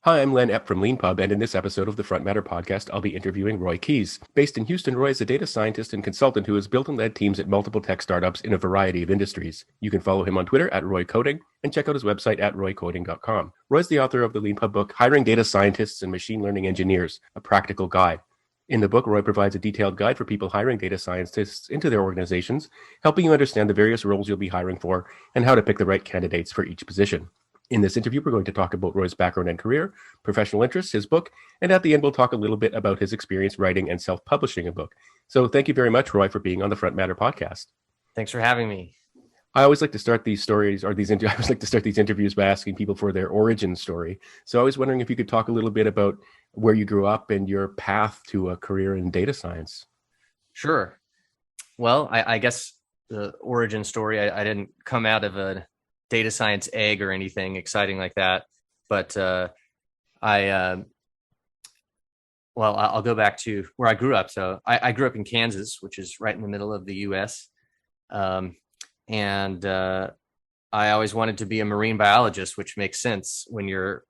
Hi, I'm Len Epp from LeanPub, and in this episode of the Front Matter podcast, I'll be interviewing Roy Keyes. Based in Houston, Roy is a data scientist and consultant who has built and led teams at multiple tech startups in a variety of industries. You can follow him on Twitter at RoyCoding and check out his website at roycoding.com. Roy's the author of the LeanPub book, Hiring Data Scientists and Machine Learning Engineers, a Practical Guide. In the book, Roy provides a detailed guide for people hiring data scientists into their organizations, helping you understand the various roles you'll be hiring for and how to pick the right candidates for each position. In this interview, we're going to talk about Roy's background and career, professional interests, his book, and at the end, we'll talk a little bit about his experience writing and self-publishing a book. So thank you very much, Roy, for being on the Front Matter podcast. Thanks for having me. I always like to start these stories I always like to start these interviews by asking people for their origin story. So I was wondering if you could talk a little bit about where you grew up and your path to a career in data science. Sure. Well, I guess the origin story, I didn't come out of a data science egg or anything exciting like that. But I'll go back to where I grew up. So I grew up in Kansas, which is right in the middle of the US. And I always wanted to be a marine biologist, which makes sense when you're,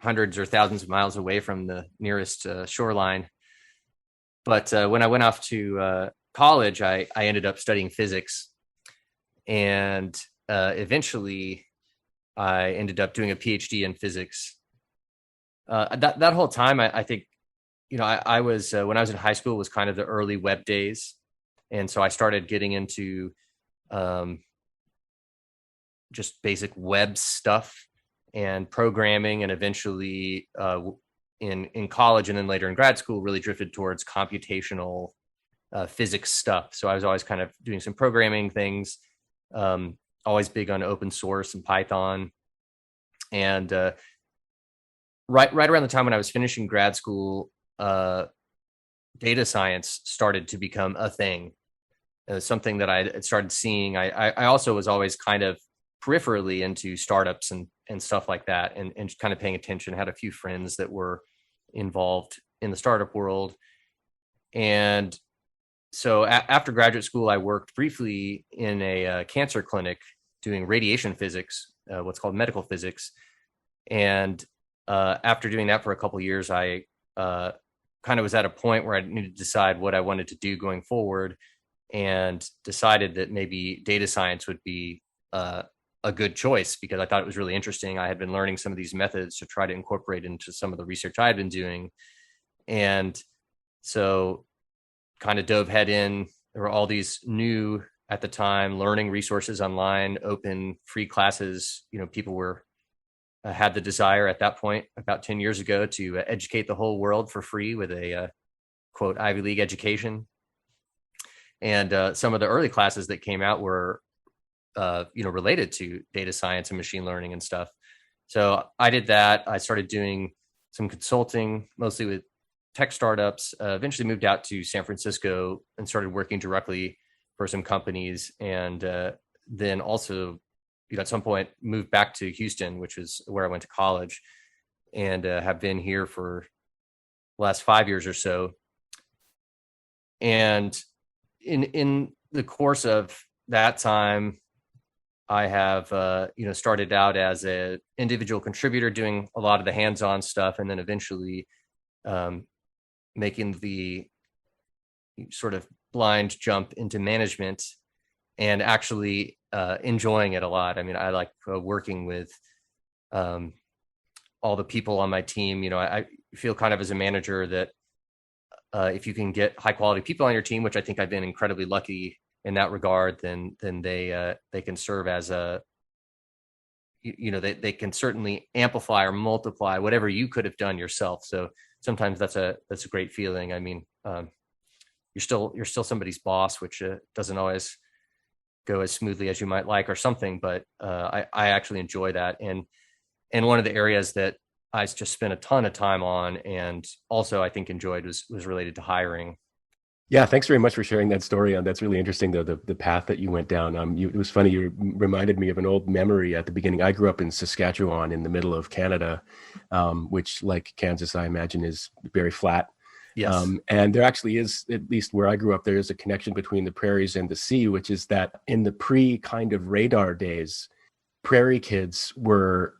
hundreds or thousands of miles away from the nearest shoreline. But when I went off to college, I ended up studying physics. And eventually I ended up doing a PhD in physics. That whole time, I think, I was, when I was in high school, was kind of the early web days. And so I started getting into just basic web stuff and programming, and eventually in college and then later in grad school really drifted towards computational physics stuff. So I was always kind of doing some programming things, always big on open source and Python. And right around the time when I was finishing grad school, data science started to become a thing. Something that I started seeing. I also was always kind of peripherally into startups and stuff like that, and kind of paying attention. I had a few friends that were involved in the startup world. And so after graduate school, I worked briefly in a cancer clinic doing radiation physics, what's called medical physics. And after doing that for a couple of years, I kind of was at a point where I needed to decide what I wanted to do going forward, and decided that maybe data science would be a good choice because I thought it was really interesting. I had been learning some of these methods to try to incorporate into some of the research I had been doing. And so kind of dove head in. There were all these new, at the time, learning resources online, open, free classes. People were had the desire at that point, about 10 years ago, to educate the whole world for free with a quote Ivy League education. And some of the early classes that came out were, related to data science and machine learning and stuff. So I did that. I started doing some consulting, mostly with tech startups. Eventually moved out to San Francisco and started working directly for some companies. And then also, at some point, moved back to Houston, which is where I went to college, and have been here for the last 5 years or so. And in the course of that time, I have started out as an individual contributor doing a lot of the hands-on stuff, and then eventually making the sort of blind jump into management and actually enjoying it a lot. I mean, I like working with all the people on my team. I feel kind of as a manager that if you can get high quality people on your team, which I think I've been incredibly lucky in that regard, then they can serve as they can certainly amplify or multiply whatever you could have done yourself. So sometimes that's a great feeling. I mean, you're still somebody's boss, which doesn't always go as smoothly as you might like or something, but I actually enjoy that. And one of the areas that I just spent a ton of time on, and also I think enjoyed, was related to hiring. Yeah, thanks very much for sharing that story. That's really interesting, though, the path that you went down. It was funny. You reminded me of an old memory at the beginning. I grew up in Saskatchewan in the middle of Canada, which, like Kansas, I imagine, is very flat. Yes. And there actually is, at least where I grew up, there is a connection between the prairies and the sea, which is that in the pre kind of radar days, prairie kids were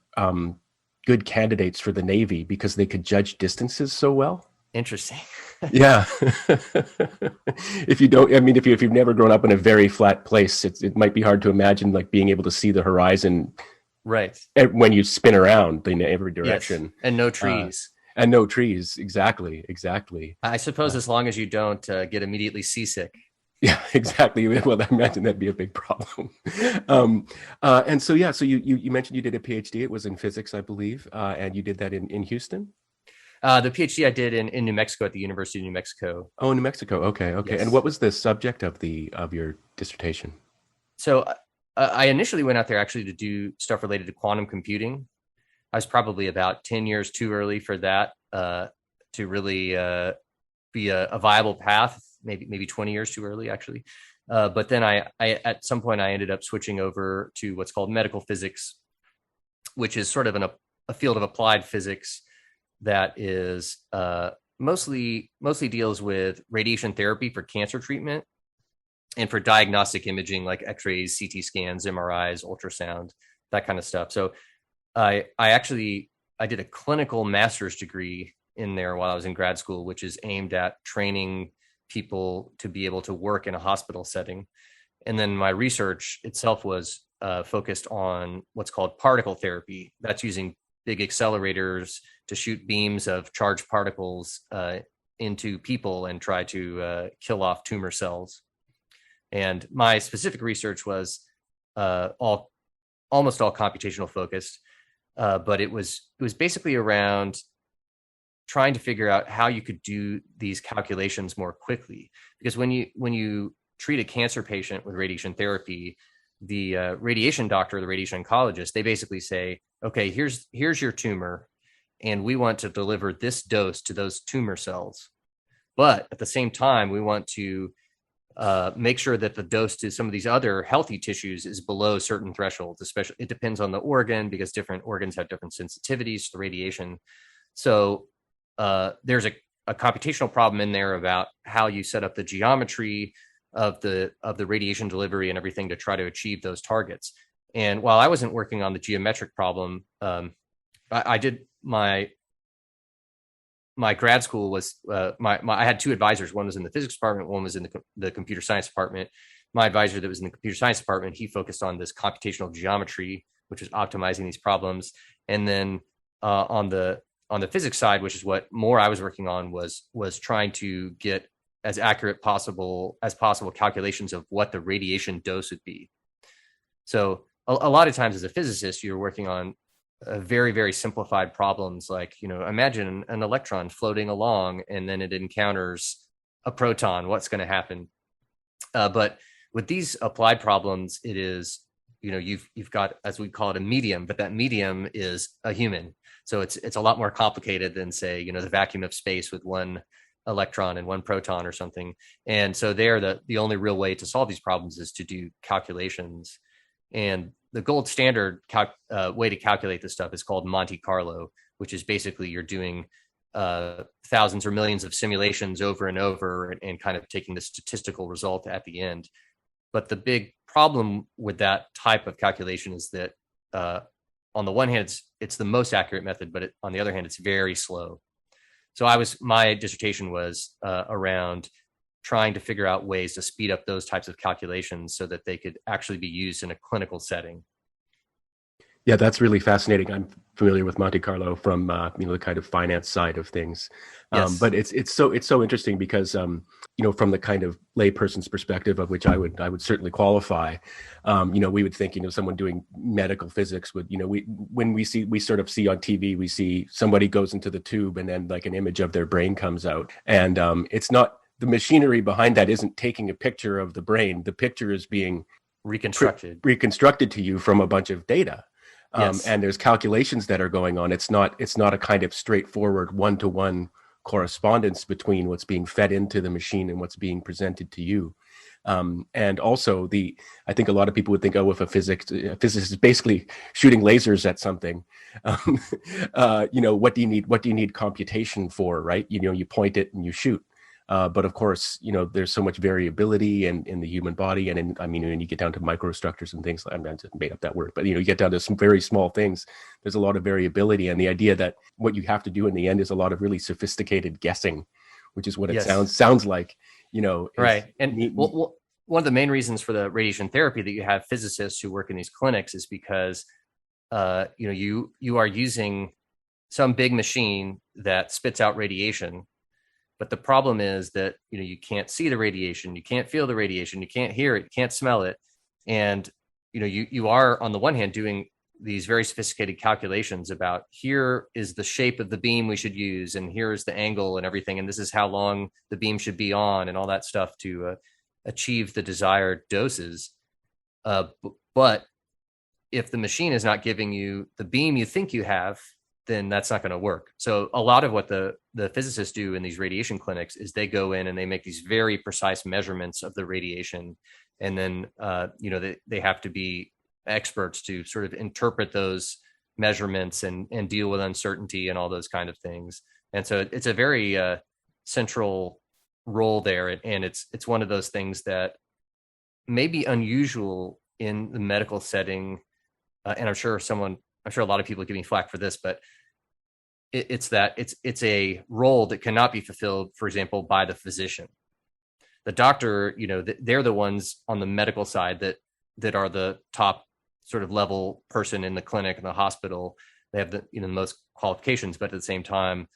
good candidates for the Navy because they could judge distances so well. Interesting. Yeah. If you don't, I mean, if you've never grown up in a very flat place, it might be hard to imagine like being able to see the horizon Right. when you spin around in every direction. Yes. And no Uh, trees. and no trees. Exactly. Exactly. I suppose as long as you don't get immediately seasick. Yeah, exactly. Well, I imagine that'd be a big problem. And so, yeah, so you mentioned you did a PhD. It was in physics, I believe, and you did that in Houston. The PhD I did in New Mexico at the University of New Mexico. Oh, New Mexico. Okay, okay. Yes. And what was the subject of your dissertation? So I initially went out there actually to do stuff related to quantum computing. I was probably about 10 years too early for that to really be a viable path, maybe 20 years too early, actually. But then I at some point, I ended up switching over to what's called medical physics, which is sort of a field of applied physics that is mostly deals with radiation therapy for cancer treatment and for diagnostic imaging like X-rays, CT scans, MRIs, ultrasound, that kind of stuff. So I did a clinical master's degree in there while I was in grad school, which is aimed at training people to be able to work in a hospital setting. And then my research itself was focused on what's called particle therapy. That's using big accelerators to shoot beams of charged particles into people and try to kill off tumor cells. And my specific research was almost all computational focused, but it was basically around trying to figure out how you could do these calculations more quickly. Because when you treat a cancer patient with radiation therapy, the radiation doctor, the radiation oncologist, they basically say, okay, here's your tumor, and we want to deliver this dose to those tumor cells. But at the same time, we want to make sure that the dose to some of these other healthy tissues is below certain thresholds. Especially, it depends on the organ because different organs have different sensitivities to the radiation. So there's a computational problem in there about how you set up the geometry of the radiation delivery and everything to try to achieve those targets. And while I wasn't working on the geometric problem, I did my grad school was I had two advisors. One was in the physics department, one was in the computer science department. My advisor that was in the computer science department, he focused on this computational geometry, which was optimizing these problems. And then on the physics side, which is what more I was working on, was trying to get as accurate as possible calculations of what the radiation dose would be. So a lot of times as a physicist, you're working on very, very simplified problems. Like, imagine an electron floating along and then it encounters a proton. What's going to happen? But with these applied problems, it is, you've got, as we call it, a medium, but that medium is a human. So it's a lot more complicated than, say, the vacuum of space with one electron and one proton or something. And so there, the only real way to solve these problems is to do calculations. And the gold standard way to calculate this stuff is called Monte Carlo, which is basically you're doing thousands or millions of simulations over and over and kind of taking the statistical result at the end. But the big problem with that type of calculation is that on the one hand, it's the most accurate method, but on the other hand, it's very slow. So my dissertation was around trying to figure out ways to speed up those types of calculations so that they could actually be used in a clinical setting. Yeah, that's really fascinating. I'm familiar with Monte Carlo from the kind of finance side of things, Yes. But it's so interesting because from the kind of layperson's perspective, of which I would certainly qualify. We would think someone doing medical physics would we sort of see on TV, we see somebody goes into the tube and then like an image of their brain comes out, and it's not, the machinery behind that isn't taking a picture of the brain. The picture is being reconstructed to you from a bunch of data. Yes. And there's calculations that are going on. It's not a kind of straightforward one-to-one correspondence between what's being fed into the machine and what's being presented to you. And also I think a lot of people would think, if a physicist is basically shooting lasers at something, what do you need computation for, right? You point it and you shoot. But of course, there's so much variability in the human body, and when you get down to microstructures and things. I just made up that word, but you get down to some very small things. There's a lot of variability, and the idea that what you have to do in the end is a lot of really sophisticated guessing, which is what it Yes. sounds like. Right. And one of the main reasons for the radiation therapy that you have physicists who work in these clinics is because you are using some big machine that spits out radiation. But the problem is that you can't see the radiation, you can't feel the radiation, you can't hear it, you can't smell it. And you are on the one hand doing these very sophisticated calculations about here is the shape of the beam we should use, and here's the angle and everything, and this is how long the beam should be on, and all that stuff to achieve the desired doses. But if the machine is not giving you the beam you think you have, then that's not going to work. So a lot of what the physicists do in these radiation clinics is they go in and they make these very precise measurements of the radiation, and then they have to be experts to sort of interpret those measurements and deal with uncertainty and all those kind of things. And so it's a very central role there, and it's one of those things that may be unusual in the medical setting. And I'm sure a lot of people give me flack for this, but it's a role that cannot be fulfilled, for example, by the physician. The doctor, they're the ones on the medical side that are the top sort of level person in the clinic and the hospital. They have the most qualifications, but at the same time,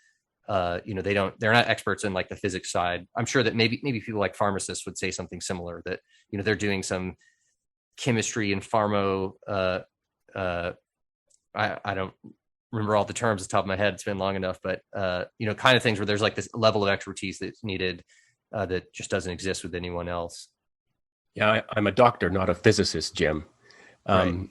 they're not experts in like the physics side. I'm sure that maybe people like pharmacists would say something similar, that they're doing some chemistry and pharma. I don't remember all the terms off the top of my head. It's been long enough, but kind of things where there's like this level of expertise that's needed that just doesn't exist with anyone else. Yeah, I'm a doctor, not a physicist, Jim. Right.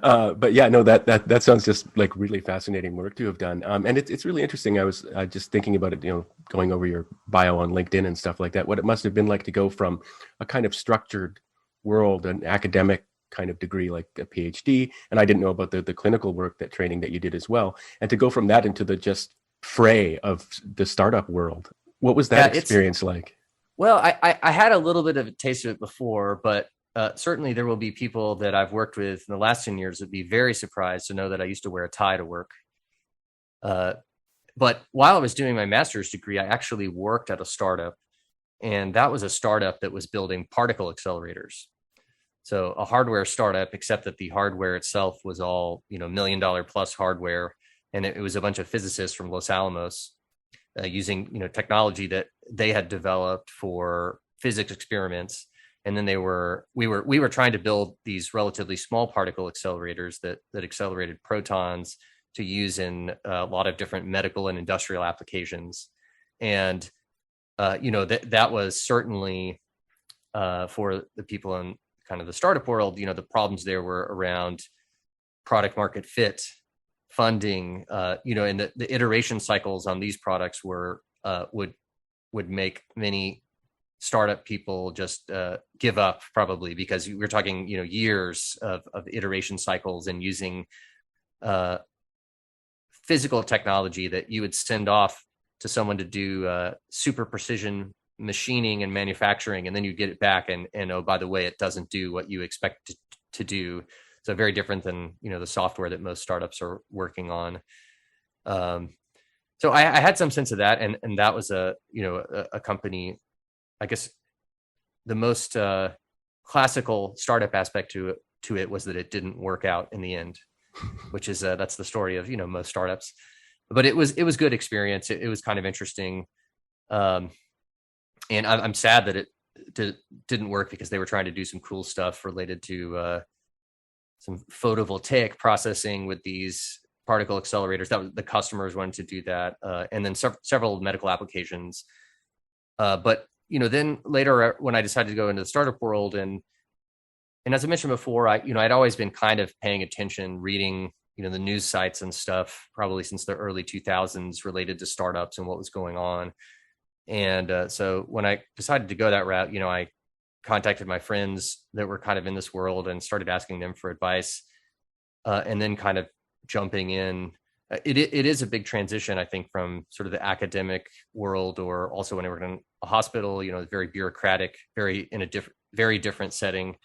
But yeah, no, that sounds just like really fascinating work to have done. And it's really interesting. I was just thinking about it, going over your bio on LinkedIn and stuff like that, what it must have been like to go from a kind of structured world, an academic kind of degree like a PhD, and I didn't know about the clinical work, that training that you did as well, and to go from that into the just fray of the startup world. What was that experience like? Well, I had a little bit of a taste of it before, but certainly there will be people that I've worked with in the last 10 years that would be very surprised to know that I used to wear a tie to work. But while I was doing my master's degree, I actually worked at a startup, and that was a startup that was building particle accelerators. So a hardware startup, except that the hardware itself was all, $1 million plus hardware. And it was a bunch of physicists from Los Alamos using, technology that they had developed for physics experiments. And then we were trying to build these relatively small particle accelerators that accelerated protons to use in a lot of different medical and industrial applications. And, that was certainly for the people in kind of the startup world, the problems there were around product market fit, funding, and the iteration cycles on these products were would make many startup people just give up, probably, because we're talking years of iteration cycles and using physical technology that you would send off to someone to do super precision machining and manufacturing, and then you get it back and oh, by the way, it doesn't do what you expect it to do. So very different than the software that most startups are working on. So I had some sense of that, and that was a company. I guess the most classical startup aspect to it was that it didn't work out in the end, which is that's the story of most startups. But it was good experience. It was kind of interesting. And I'm sad that it didn't work, because they were trying to do some cool stuff related to some photovoltaic processing with these particle accelerators. That was, the customers wanted to do that, and then several medical applications. But then later, when I decided to go into the startup world, and as I mentioned before, I'd always been kind of paying attention, reading the news sites and stuff, probably since the early 2000s, related to startups and what was going on. And so when I decided to go that route, I contacted my friends that were kind of in this world and started asking them for advice, and then kind of jumping in it is a big transition, I think, from sort of the academic world, or also when I worked in a hospital, very bureaucratic, very different setting.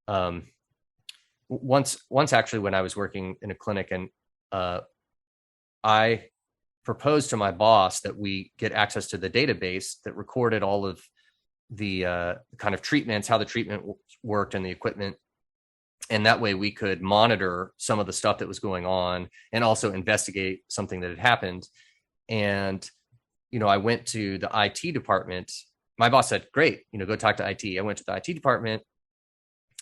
Um, once actually, when I was working in a clinic, and I proposed to my boss that we get access to the database that recorded all of the kind of treatments, how the treatment worked, and the equipment. And that way we could monitor some of the stuff that was going on and also investigate something that had happened. And, I went to the IT department. My boss said, great, go talk to IT. I went to the IT department,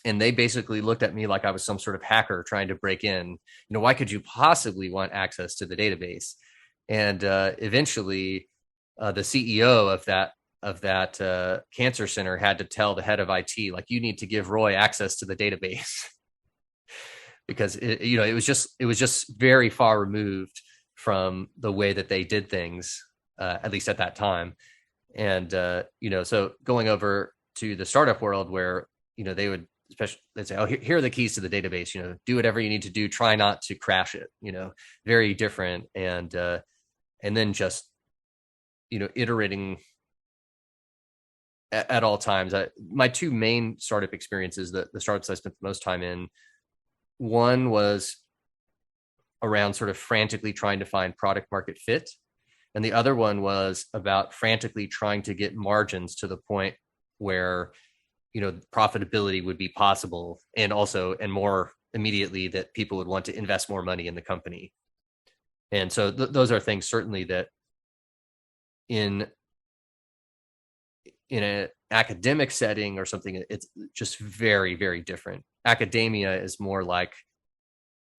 and they basically looked at me like I was some sort of hacker trying to break in. Why could you possibly want access to the database? And eventually the CEO of that cancer center had to tell the head of IT, like, you need to give Roy access to the database. Because it was just very far removed from the way that they did things, at least at that time. And so going over to the startup world, where they'd say, oh, here are the keys to the database, do whatever you need to do, try not to crash it, very different. And then just iterating at all times. My two main startup experiences, the startups I spent the most time in, one was around sort of frantically trying to find product market fit. And the other one was about frantically trying to get margins to the point where, profitability would be possible, and more immediately that people would want to invest more money in the company. And so those are things certainly that in an academic setting or something, it's just very, very different. Academia is more like,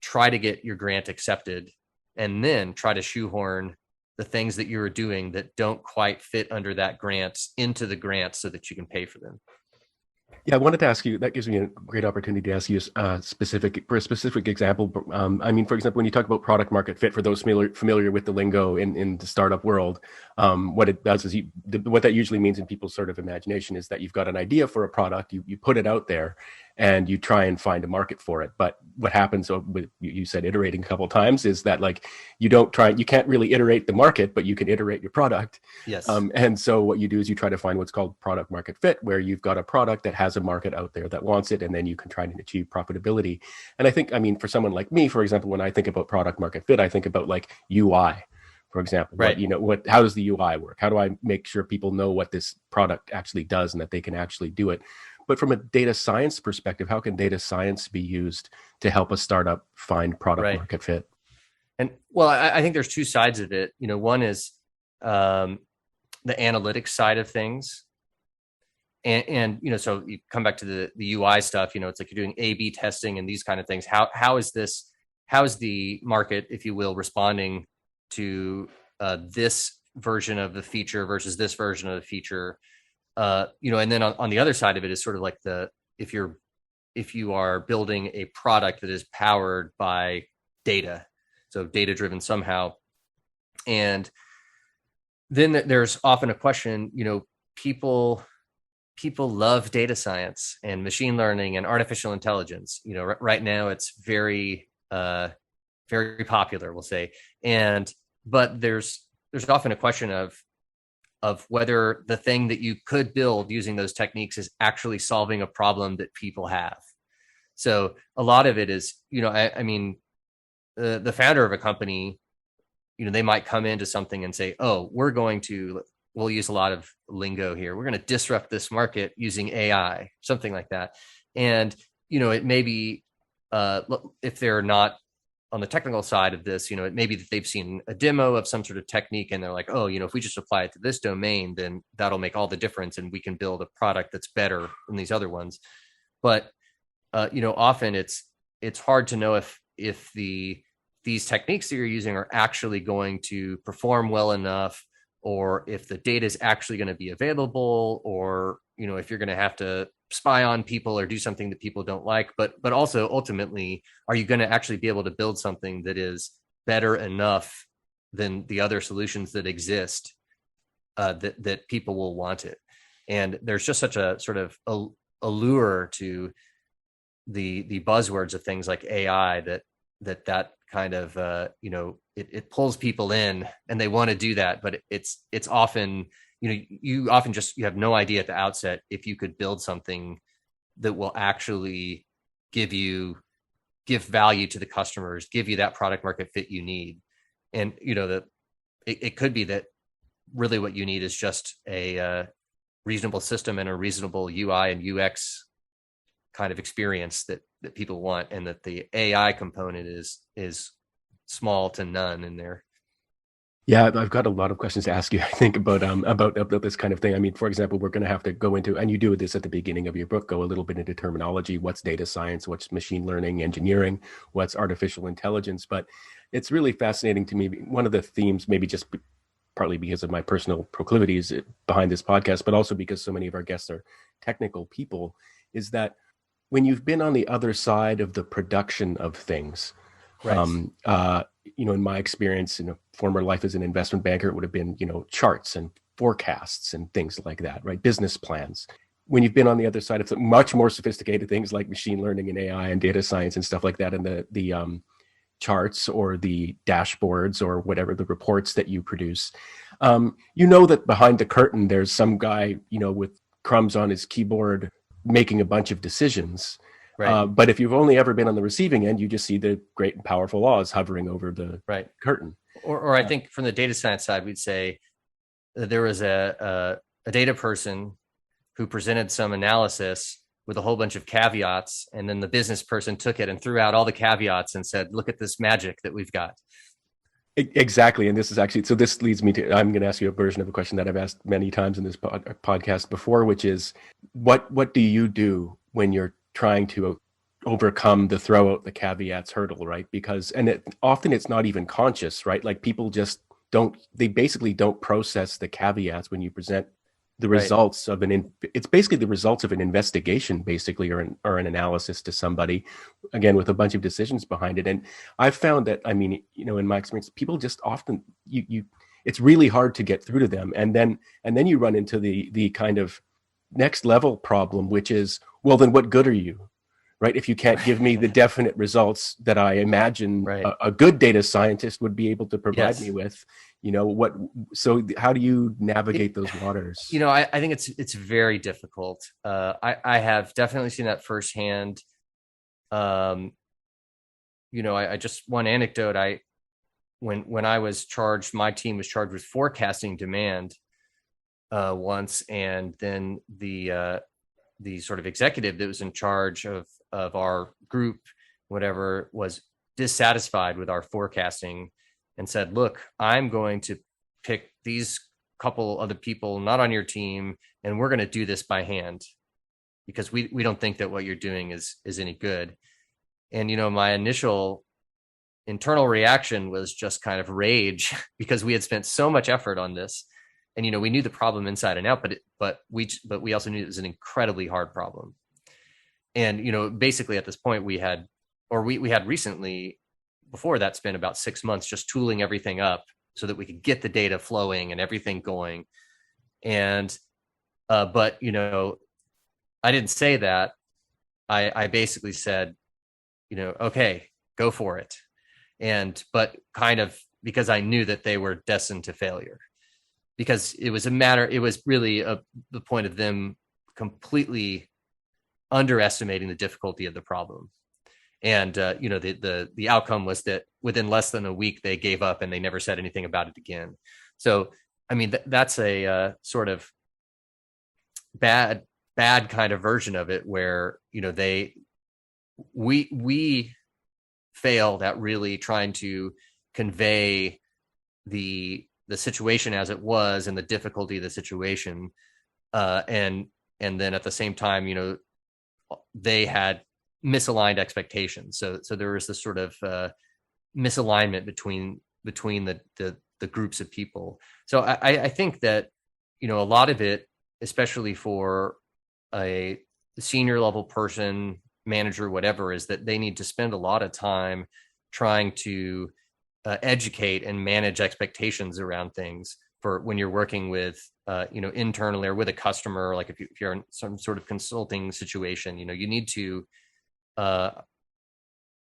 try to get your grant accepted and then try to shoehorn the things that you're doing that don't quite fit under that grant into the grant so that you can pay for them. Yeah, I wanted to ask you, that gives me a great opportunity to ask you a specific example. For example, when you talk about product market fit, for those familiar with the lingo in the startup world, what it does is what that usually means in people's sort of imagination is that you've got an idea for a product, you put it out there, and you try and find a market for it. But what happens, you said iterating a couple of times, is that like you can't really iterate the market, but you can iterate your product. Yes. And so what you do is you try to find what's called product market fit, where you've got a product that has a market out there that wants it, and then you can try to achieve profitability. And I think, for someone like me, for example, when I think about product market fit, I think about like UI, for example. Right. How does the UI work? How do I make sure people know what this product actually does and that they can actually do it? But from a data science perspective, how can data science be used to help a startup find product market fit? And well, I think there's two sides of it. One is the analytics side of things. And so you come back to the UI stuff, it's like you're doing A/B testing and these kind of things. How is the market, if you will, responding to this version of the feature versus this version of the feature? And then on the other side of it is sort of like if you are building a product that is powered by data, so data driven somehow. And then there's often a question, people love data science and machine learning and artificial intelligence. Right now it's very, very popular, we'll say. But there's often a question of whether the thing that you could build using those techniques is actually solving a problem that people have. So a lot of it is, the founder of a company, they might come into something and say, oh, we'll use a lot of lingo here. We're going to disrupt this market using AI, something like that. And, it may be, if they're not on the technical side of this, it may be that they've seen a demo of some sort of technique and they're like, oh, if we just apply it to this domain, then that'll make all the difference and we can build a product that's better than these other ones. But, often it's hard to know if these techniques that you're using are actually going to perform well enough, or if the data is actually going to be available, or, if you're going to have to spy on people or do something that people don't like, but also ultimately, are you going to actually be able to build something that is better enough than the other solutions that exist, that people will want it? And there's just such a sort of allure to the buzzwords of things like AI that kind of, it pulls people in and they want to do that, but it's often, you often you have no idea at the outset if you could build something that will actually give value to the customers, give you that product market fit you need. And it could be that really what you need is just a reasonable system and a reasonable UI and UX kind of experience that people want, and that the AI component is small to none in there. Yeah, I've got a lot of questions to ask you, I think, about this kind of thing. I mean, for example, we're going to have to go into, and you do this at the beginning of your book, go a little bit into terminology, what's data science, what's machine learning, engineering, what's artificial intelligence. But it's really fascinating to me. One of the themes, maybe just partly because of my personal proclivities behind this podcast, but also because so many of our guests are technical people, is that when you've been on the other side of the production of things, right. In my experience in a former life as an investment banker, it would have been, charts and forecasts and things like that, right? Business plans. When you've been on the other side of much more sophisticated things like machine learning and AI and data science and stuff like that, and the charts or the dashboards or whatever the reports that you produce, that behind the curtain, there's some guy, with crumbs on his keyboard making a bunch of decisions. Right. But if you've only ever been on the receiving end, you just see the great and powerful laws hovering over the curtain. Or I think from the data science side, we'd say that there was a data person who presented some analysis with a whole bunch of caveats, and then the business person took it and threw out all the caveats and said, "Look at this magic that we've got." Exactly. And this is actually, so this leads me to, I'm going to ask you a version of a question that I've asked many times in this podcast before, which is, what do you do when you're trying to overcome the throw out the caveats hurdle, right? Because, and often it's not even conscious, right? Like people just they basically don't process the caveats when you present the results of it's basically the results of an investigation, basically, or an analysis to somebody, again, with a bunch of decisions behind it. And I've found that, I mean, in my experience, people just often, it's really hard to get through to them. And then you run into the kind of next level problem, which is, well, then what good are you? Right? If you can't give me the definite results that I imagine a good data scientist would be able to provide me with, so how do you navigate those waters? I think it's very difficult. I have definitely seen that firsthand. I just, one anecdote, when I was charged, my team was charged with forecasting demand once, and then the sort of executive that was in charge of our group, whatever, was dissatisfied with our forecasting and said, "Look, I'm going to pick these couple other people not on your team, and we're going to do this by hand because we don't think that what you're doing is any good." And my initial internal reaction was just kind of rage because we had spent so much effort on this, and we knew the problem inside and out, but we also knew it was an incredibly hard problem. And basically at this point we had recently, before that, spent about 6 months just tooling everything up so that we could get the data flowing and everything going. And but I didn't say that. I basically said, okay, go for it. But kind of because I knew that they were destined to failure, because it was really the point of them completely underestimating the difficulty of the problem. And the outcome was that within less than a week they gave up and they never said anything about it again. So I mean, that's a sort of bad kind of version of it, where we failed at really trying to convey the situation as it was and the difficulty of the situation, and then at the same time, they had misaligned expectations. So there was this sort of misalignment between the groups of people. So I think that a lot of it, especially for a senior level person, manager, whatever, is that they need to spend a lot of time trying to educate and manage expectations around things for when you're working with internally or with a customer. Like if you're in some sort of consulting situation, you need to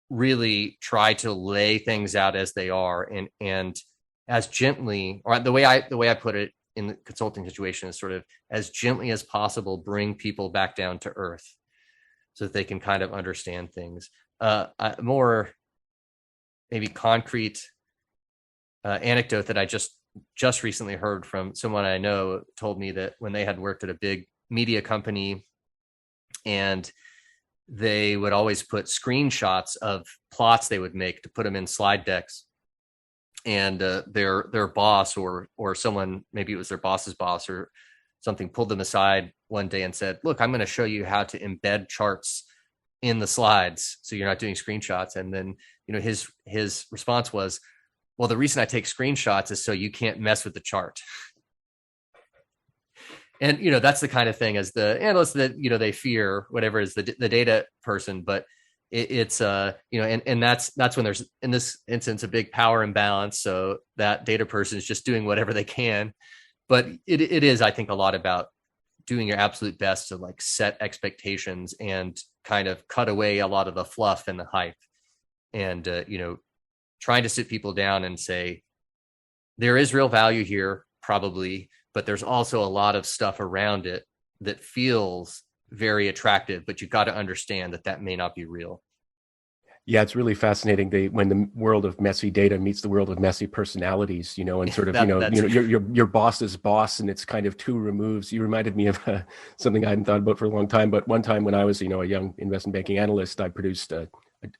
really try to lay things out as they are, and as gently, or the way I put it in the consulting situation is sort of as gently as possible, bring people back down to earth so that they can kind of understand things. More maybe concrete anecdote that I just recently heard from someone I know told me that when they had worked at a big media company, and they would always put screenshots of plots they would make to put them in slide decks, and their boss or someone, maybe it was their boss's boss or something, pulled them aside one day and said, look, I'm going to show you how to embed charts in the slides so you're not doing screenshots. And then his response was, well, the reason I take screenshots is so you can't mess with the chart. And that's the kind of thing, as the analysts that they fear, whatever is the data person. But it's and that's when there's, in this instance, a big power imbalance, so that data person is just doing whatever they can. But it is, I think, a lot about doing your absolute best to like set expectations and kind of cut away a lot of the fluff and the hype, and trying to sit people down and say, there is real value here, probably, but there's also a lot of stuff around it that feels very attractive, but you've got to understand that that may not be real. Yeah, it's really fascinating. When the world of messy data meets the world of messy personalities, and sort of, your boss's boss, and it's kind of two removes. You reminded me of something I hadn't thought about for a long time. But one time when I was, a young investment banking analyst, I produced an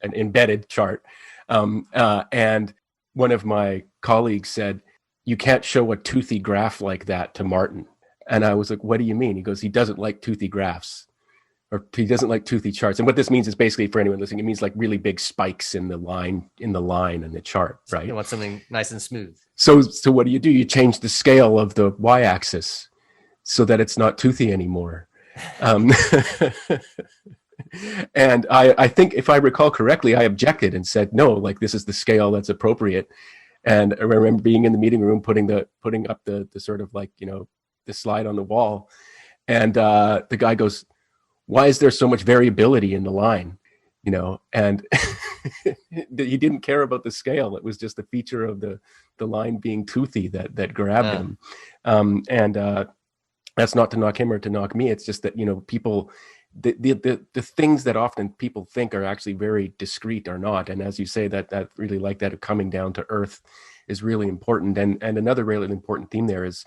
embedded chart, and one of my colleagues said, "You can't show a toothy graph like that to Martin." And I was like, "What do you mean?" He goes, "He doesn't like toothy graphs, or he doesn't like toothy charts." And what this means is, basically, for anyone listening, it means like really big spikes in the line in the chart, right? You want something nice and smooth. So what do? You change the scale of the y-axis so that it's not toothy anymore. And I think, if I recall correctly, I objected and said, no, like, this is the scale that's appropriate. And I remember being in the meeting room, putting up the sort of like, the slide on the wall. And the guy goes, "Why is there so much variability in the line?" And he didn't care about the scale. It was just a feature of the line being toothy that grabbed him. And that's not to knock him or to knock me. It's just that, people, the things that often people think are actually very discrete are not. And as you say, that really, like, that coming down to earth is really important. And another really important theme there is,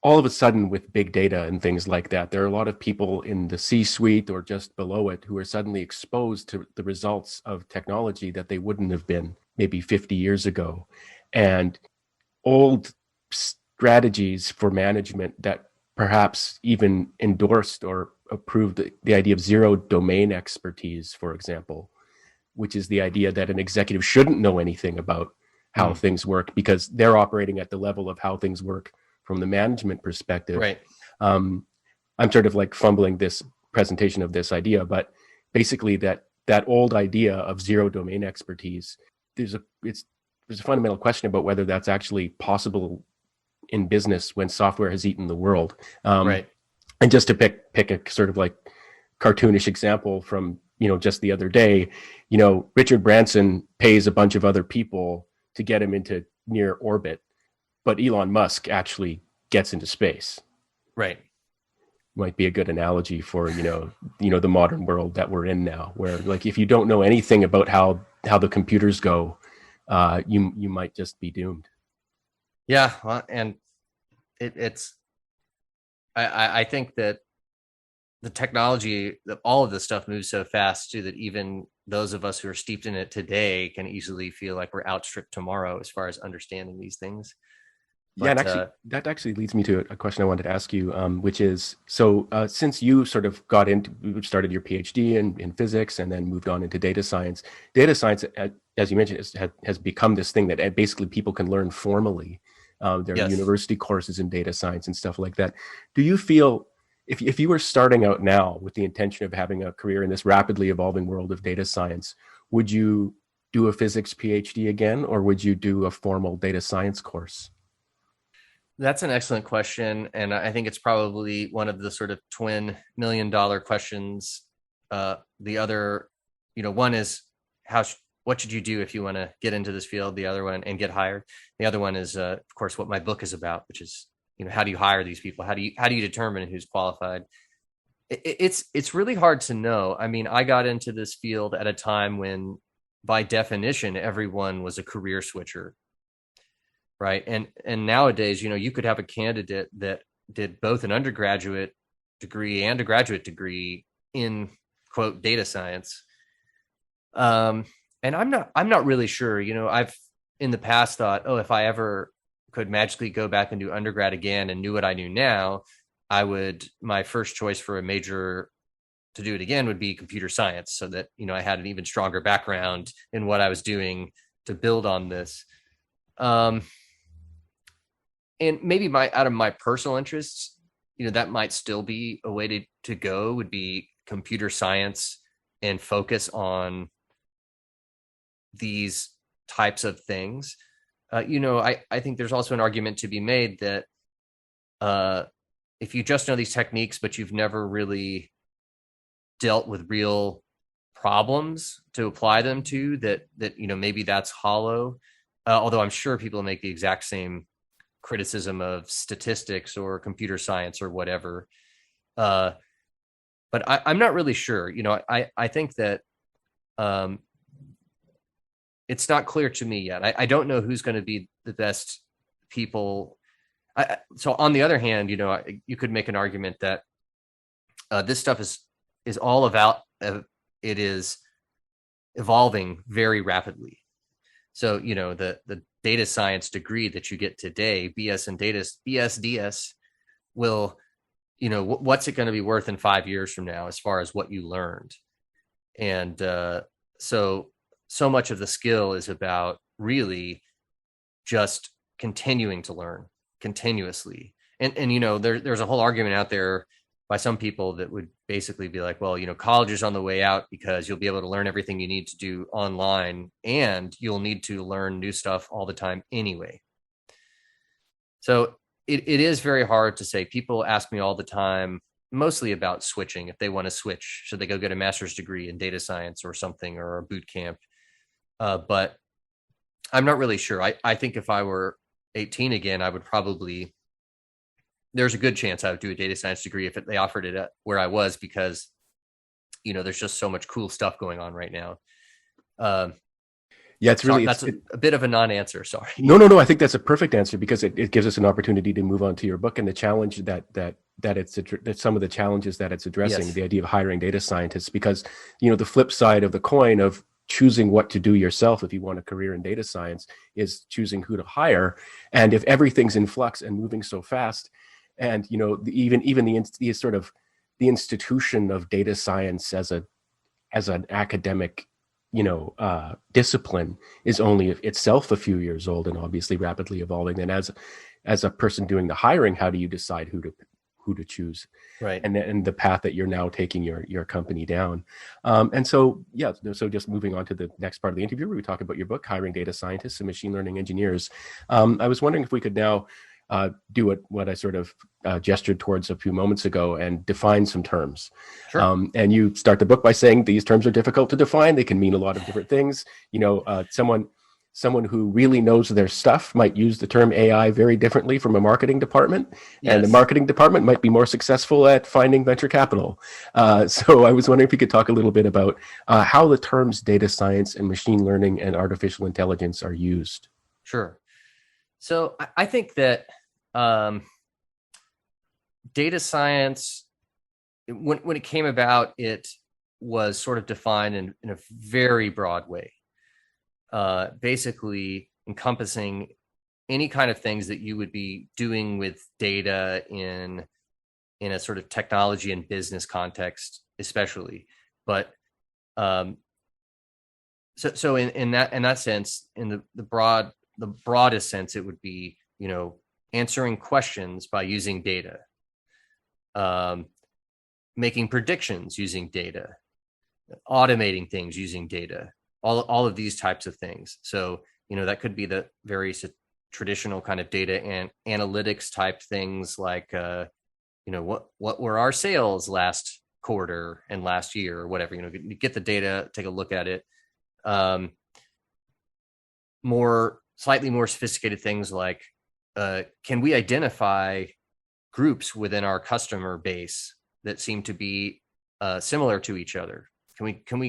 all of a sudden, with big data and things like that, there are a lot of people in the C-suite or just below it who are suddenly exposed to the results of technology that they wouldn't have been maybe 50 years ago. And old strategies for management that perhaps even endorsed or approved the idea of zero domain expertise, for example, which is the idea that an executive shouldn't know anything about how things work because they're operating at the level of how things work from the management perspective. Right. I'm sort of like fumbling this presentation of this idea, but basically that old idea of zero domain expertise, there's a fundamental question about whether that's actually possible in business when software has eaten the world. Right. And just to pick a sort of like cartoonish example from, just the other day, Richard Branson pays a bunch of other people to get him into near orbit, but Elon Musk actually gets into space. Right. Might be a good analogy for, the modern world that we're in now, where, like, if you don't know anything about how the computers go, you might just be doomed. Yeah. Well, and I think that the technology, all of this stuff moves so fast too, that even those of us who are steeped in it today can easily feel like we're outstripped tomorrow as far as understanding these things. But, and actually, that actually leads me to a question I wanted to ask you, which is, so since you sort of started your PhD in physics and then moved on into data science, as you mentioned, has become this thing that basically people can learn formally. There are university courses in data science and stuff like that. Do you feel, if you were starting out now with the intention of having a career in this rapidly evolving world of data science, would you do a physics PhD again, or would you do a formal data science course? That's an excellent question. And I think it's probably one of the sort of twin $1 million questions. The other, one is, what should you do if you want to get into this field? The other one, and get hired. The other one is, of course, what my book is about, which is, how do you hire these people? How do you determine who's qualified? It's really hard to know. I mean, I got into this field at a time when, by definition, everyone was a career switcher, right? And nowadays, you could have a candidate that did both an undergraduate degree and a graduate degree in, quote, data science. And I'm not really sure. I've in the past thought, oh, if I ever could magically go back and do undergrad again and knew what I knew now, my first choice for a major to do it again would be computer science, so that, I had an even stronger background in what I was doing to build on this. And maybe out of my personal interests, that might still be a way to go, would be computer science and focus on these types of things. I think there's also an argument to be made that if you just know these techniques, but you've never really dealt with real problems to apply them to, that maybe that's hollow. Although I'm sure people make the exact same criticism of statistics or computer science or whatever. But I'm not really sure. I think that it's not clear to me yet. I don't know who's going to be the best people. So on the other hand, you could make an argument that this stuff is all about, it is evolving very rapidly. So, the data science degree that you get today, BSDS, will, what's it going to be worth in 5 years from now, as far as what you learned? And so much of the skill is about really just continuing to learn continuously. And there's a whole argument out there by some people that would basically be like, well, college is on the way out because you'll be able to learn everything you need to do online, and you'll need to learn new stuff all the time anyway. So it is very hard to say. People ask me all the time, mostly about switching. If they want to switch, should they go get a master's degree in data science or something, or a boot camp? But I'm not really sure. I think if I were 18 again, I would probably, there's a good chance I would do a data science degree if they offered it at where I was, because, there's just so much cool stuff going on right now. Yeah, it's really, that's a bit of a non-answer. Sorry. No. I think that's a perfect answer, because it gives us an opportunity to move on to your book and the challenge that some of the challenges that it's addressing, Yes. the idea of hiring data scientists, because, the flip side of the coin of choosing what to do yourself if you want a career in data science is choosing who to hire. And if everything's in flux and moving so fast, and even the sort of the institution of data science as an academic discipline is only itself a few years old and obviously rapidly evolving, then as a person doing the hiring, how do you decide who to choose, right? And the path that you're now taking your company down. So just moving on to the next part of the interview, where we talk about your book, Hiring Data Scientists and Machine Learning Engineers. I was wondering if we could now do what I sort of gestured towards a few moments ago, and define some terms. Sure. And you start the book by saying these terms are difficult to define. They can mean a lot of different things. Someone who really knows their stuff might use the term AI very differently from a marketing department. Yes. And the marketing department might be more successful at finding venture capital. So I was wondering if you could talk a little bit about how the terms data science and machine learning and artificial intelligence are used. Sure. So I think that data science, when it came about, it was sort of defined in a very broad way, basically encompassing any kind of things that you would be doing with data in a sort of technology and business context, especially. But so in that sense, in the broadest sense, it would be, answering questions by using data, making predictions using data, automating things using data, all of these types of things. So, that could be the very traditional kind of data and analytics type things, like, what were our sales last quarter and last year, or whatever. You get the data, take a look at it, Slightly more sophisticated things like, can we identify groups within our customer base that seem to be similar to each other? Can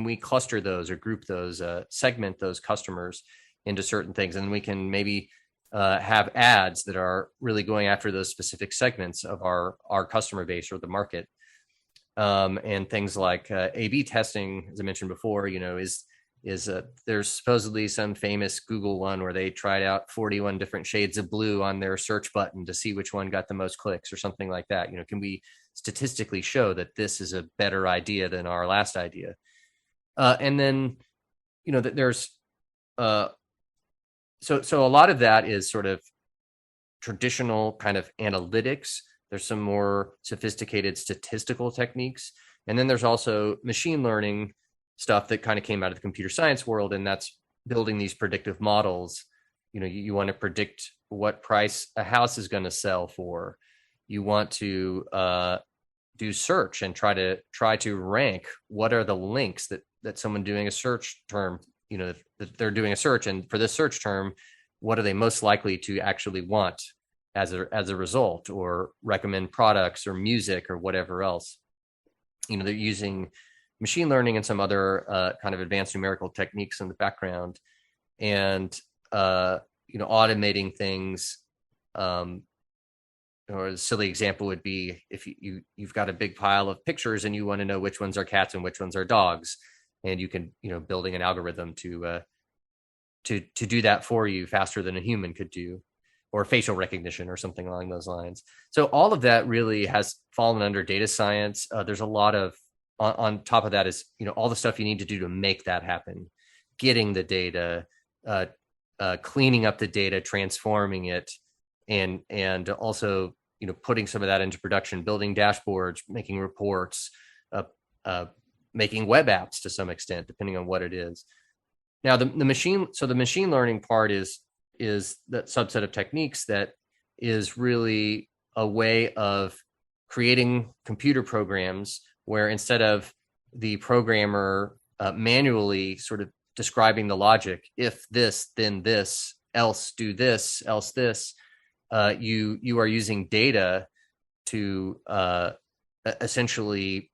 we cluster those or group those, segment those customers into certain things, and then we can maybe have ads that are really going after those specific segments of our customer base or the market. And things like A/B testing, as I mentioned before, there's supposedly some famous Google one where they tried out 41 different shades of blue on their search button to see which one got the most clicks or something like that. Can we statistically show that this is a better idea than our last idea? And then, that there's so a lot of that is sort of traditional kind of analytics. There's some more sophisticated statistical techniques. And then there's also machine learning stuff that kind of came out of the computer science world. And that's building these predictive models. You want to predict what price a house is going to sell for. You want to do search and try to rank what are the links that someone doing a search term, that they're doing a search, and for this search term, what are they most likely to actually want as a result, or recommend products or music or whatever else. They're using machine learning and some other kind of advanced numerical techniques in the background, and automating things. Or a silly example would be if you've got a big pile of pictures and you want to know which ones are cats and which ones are dogs, and you can building an algorithm to do that for you faster than a human could do, or facial recognition or something along those lines. So all of that really has fallen under data science. There's a lot of on top of that is all the stuff you need to do to make that happen, getting the data, cleaning up the data, transforming it, and also putting some of that into production, building dashboards, making reports, making web apps to some extent, depending on what it is. Now the machine learning part is that subset of techniques that is really a way of creating computer programs where instead of the programmer manually sort of describing the logic, if this, then this, else do this, else this, you are using data to essentially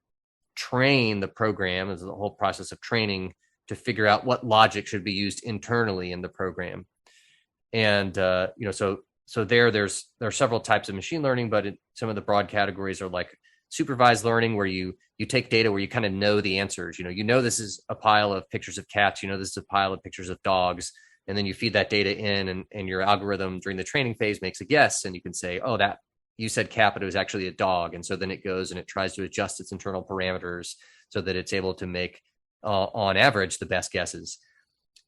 train the program, as the whole process of training, to figure out what logic should be used internally in the program. And so there are several types of machine learning, but some of the broad categories are like supervised learning, where you take data where you kind of know the answers. This is a pile of pictures of cats. This is a pile of pictures of dogs. And then you feed that data in, and your algorithm during the training phase makes a guess, and you can say, oh, that you said cat, but it was actually a dog. And so then it goes and it tries to adjust its internal parameters so that it's able to make, on average, the best guesses.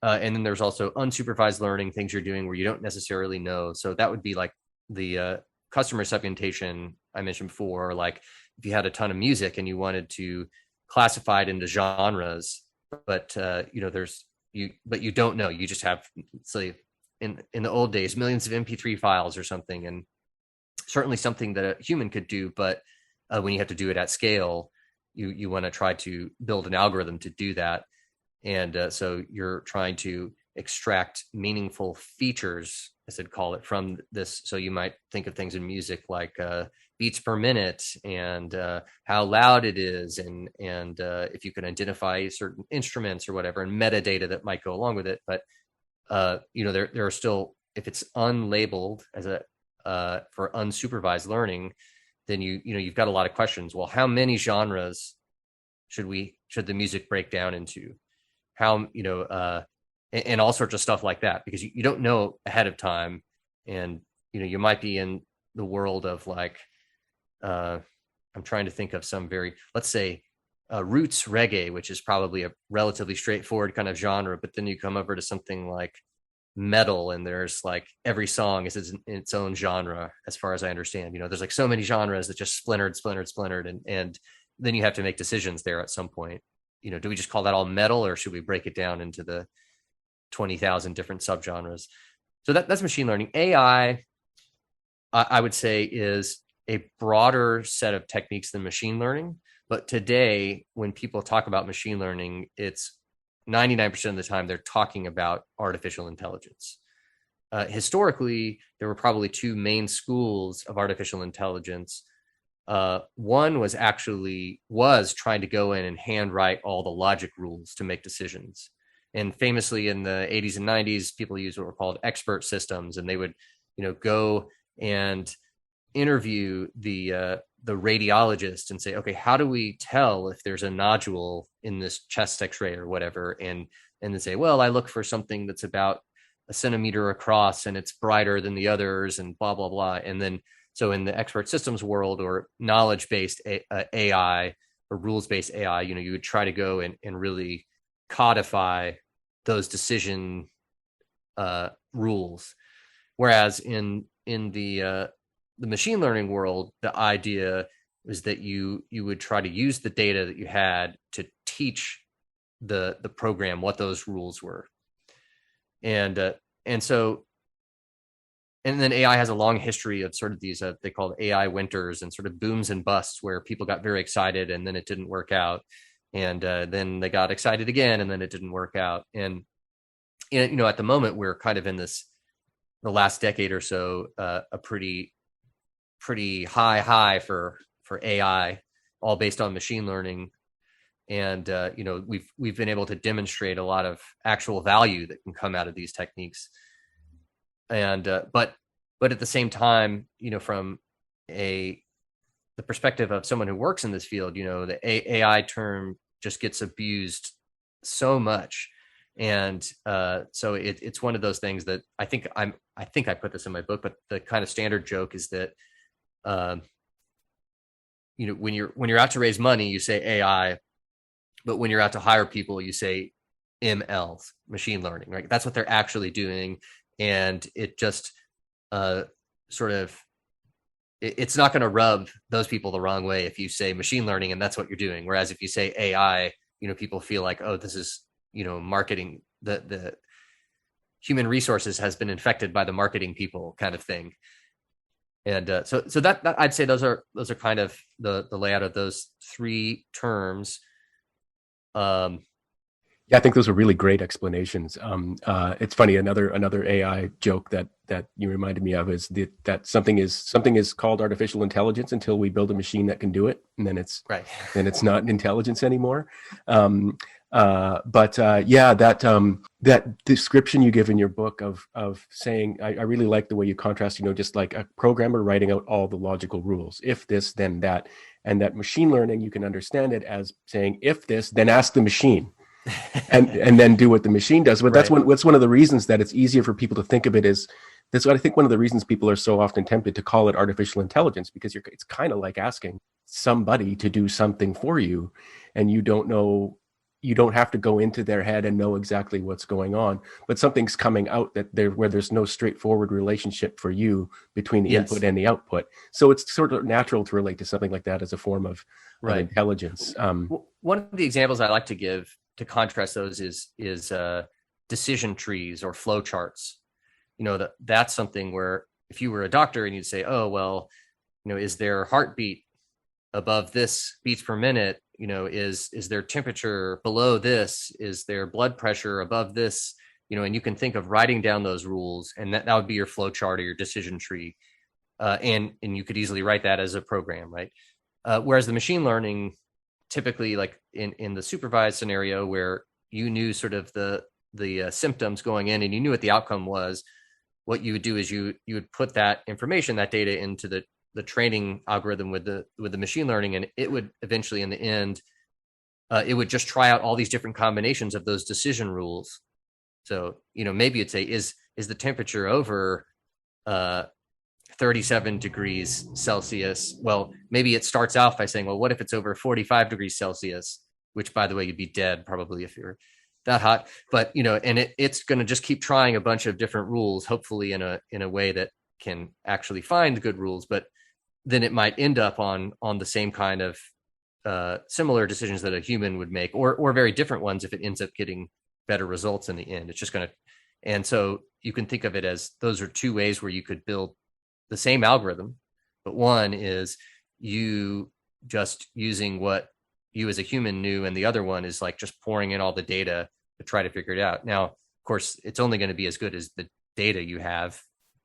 And then there's also unsupervised learning, things you're doing where you don't necessarily know. So that would be like the customer segmentation I mentioned before. Like if you had a ton of music and you wanted to classify it into genres, but but you don't know. You just have, say, in the old days, millions of MP3 files or something, and certainly something that a human could do. But when you have to do it at scale, you want to try to build an algorithm to do that. And so you're trying to extract meaningful features, as I'd call it, from this. So you might think of things in music like beats per minute, and how loud it is, and if you can identify certain instruments or whatever, and metadata that might go along with it. But there are still, if it's unlabeled as for unsupervised learning, then you've got a lot of questions. Well, how many genres should the music break down into? How, and all sorts of stuff like that, because you don't know ahead of time. And, you might be in the world of like, I'm trying to think of some let's say, roots reggae, which is probably a relatively straightforward kind of genre, but then you come over to something like metal, and there's like every song is in its own genre, as far as I understand. There's like so many genres that just splintered, and then you have to make decisions there at some point. Do we just call that all metal, or should we break it down into the 20,000 different subgenres? So that's machine learning. AI, I would say, is a broader set of techniques than machine learning. But today, when people talk about machine learning, it's 99% of the time they're talking about artificial intelligence. Historically, there were probably two main schools of artificial intelligence. One was trying to go in and handwrite all the logic rules to make decisions. And famously in the 80s and 90s, people used what were called expert systems, and they would, go and interview the radiologist and say, okay, how do we tell if there's a nodule in this chest X-ray or whatever? And then say, well, I look for something that's about a centimeter across and it's brighter than the others, and blah blah blah. And then so in the expert systems world, or knowledge-based AI or rules-based AI, you would try to go and really codify those decision rules. Whereas in the machine learning world, the idea was that you would try to use the data that you had to teach the program what those rules were. And then AI has a long history of sort of these they call AI winters and sort of booms and busts, where people got very excited and then it didn't work out, and then they got excited again and then it didn't work out. And at the moment we're kind of in the last decade or so, a pretty high for AI, all based on machine learning. And we've been able to demonstrate a lot of actual value that can come out of these techniques. And but at the same time, from the perspective of someone who works in this field, the AI term just gets abused so much. And so it's one of those things that I think I put this in my book, but the kind of standard joke is that when you're out to raise money, you say AI, but when you're out to hire people, you say ML, machine learning, right? That's what they're actually doing. And it just it's not going to rub those people the wrong way if you say machine learning and that's what you're doing. Whereas if you say AI, people feel like, oh, this is, marketing, the human resources has been infected by the marketing people kind of thing. And so that I'd say those are kind of the layout of those three terms. Yeah, I think those are really great explanations. It's funny. Another AI joke that you reminded me of is that something is called artificial intelligence until we build a machine that can do it, and then it's right. Then it's not intelligence anymore. That description you give in your book of saying, I really like the way you contrast, just like a programmer writing out all the logical rules. If this, then that, and that machine learning, you can understand it as saying, if this, then ask the machine. and then do what the machine does. But right. That's one of the reasons that it's easier for people to think of it as. That's what I think one of the reasons people are so often tempted to call it artificial intelligence, because it's kind of like asking somebody to do something for you, and you don't have to go into their head and know exactly what's going on, but something's coming out where there's no straightforward relationship for you between the input and the output. So it's sort of natural to relate to something like that as a form of intelligence. One of the examples I like to give to contrast those is decision trees or flow charts. That's something where if you were a doctor and you'd say, oh, well, is their heartbeat above this beats per minute? Is their temperature below this? Is their blood pressure above this? And you can think of writing down those rules, and that would be your flow chart or your decision tree. And you could easily write that as a program, right? Whereas the machine learning, typically, like in the supervised scenario where you knew sort of the symptoms going in and you knew what the outcome was, what you would do is you would put that information, that data, into the training algorithm with the machine learning, and it would eventually, in the end, it would just try out all these different combinations of those decision rules. So maybe it'd say, is the temperature over 37 degrees Celsius? Well, maybe it starts off by saying, well, what if it's over 45 degrees Celsius? Which, by the way, you'd be dead probably if you're that hot. But and it's going to just keep trying a bunch of different rules, hopefully in a way that can actually find good rules. But then it might end up on the same kind of similar decisions that a human would make, or very different ones if it ends up getting better results in the end. It's just going to, and so you can think of it as those are two ways where you could build the same algorithm, but one is you just using what you as a human knew, and the other one is like just pouring in all the data try to figure it out. Now, of course, it's only going to be as good as the data you have.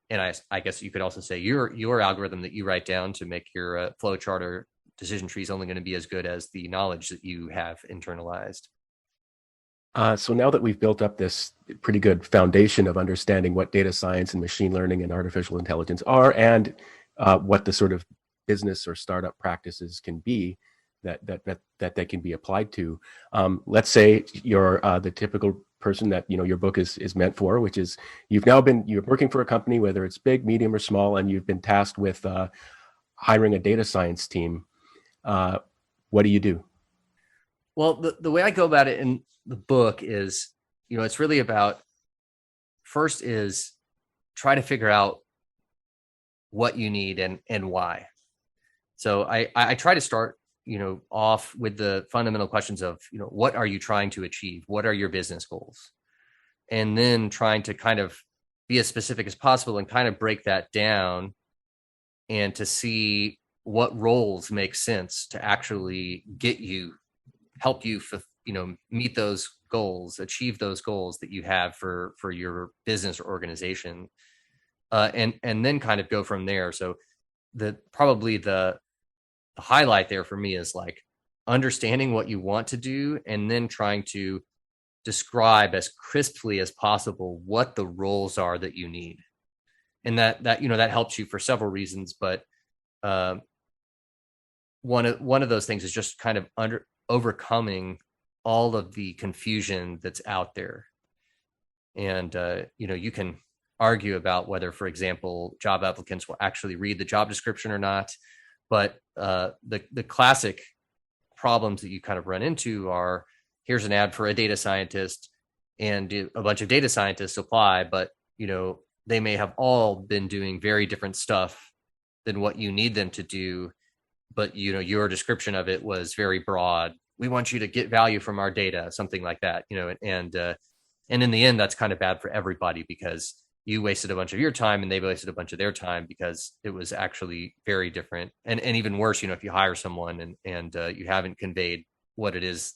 And I guess you could also say your algorithm that you write down to make your flow chart or decision tree is only going to be as good as the knowledge that you have internalized. So now that we've built up this pretty good foundation of understanding what data science and machine learning and artificial intelligence are, and what the sort of business or startup practices can be that they can be applied to. Let's say you're the typical person that your book is meant for, which is you're working for a company, whether it's big, medium, or small, and you've been tasked with hiring a data science team. What do you do? Well, the way I go about it in the book is, it's really about, first is try to figure out what you need and why. So I try to start, off with the fundamental questions of, what are you trying to achieve? What are your business goals? And then trying to kind of be as specific as possible and kind of break that down and to see what roles make sense to actually help you meet those goals, achieve those goals that you have for your business or organization, and then kind of go from there. So probably the highlight there for me is like understanding what you want to do and then trying to describe as crisply as possible what the roles are that you need. And that helps you for several reasons, but one of those things is just kind of overcoming all of the confusion that's out there. And you can argue about whether, for example, job applicants will actually read the job description or not, but the classic problems that you kind of run into are, here's an ad for a data scientist and a bunch of data scientists apply, but they may have all been doing very different stuff than what you need them to do. But your description of it was very broad. We want you to get value from our data, something like that. And in the end, that's kind of bad for everybody, because you wasted a bunch of your time and they wasted a bunch of their time, because it was actually very different. And even worse, if you hire someone and you haven't conveyed what it is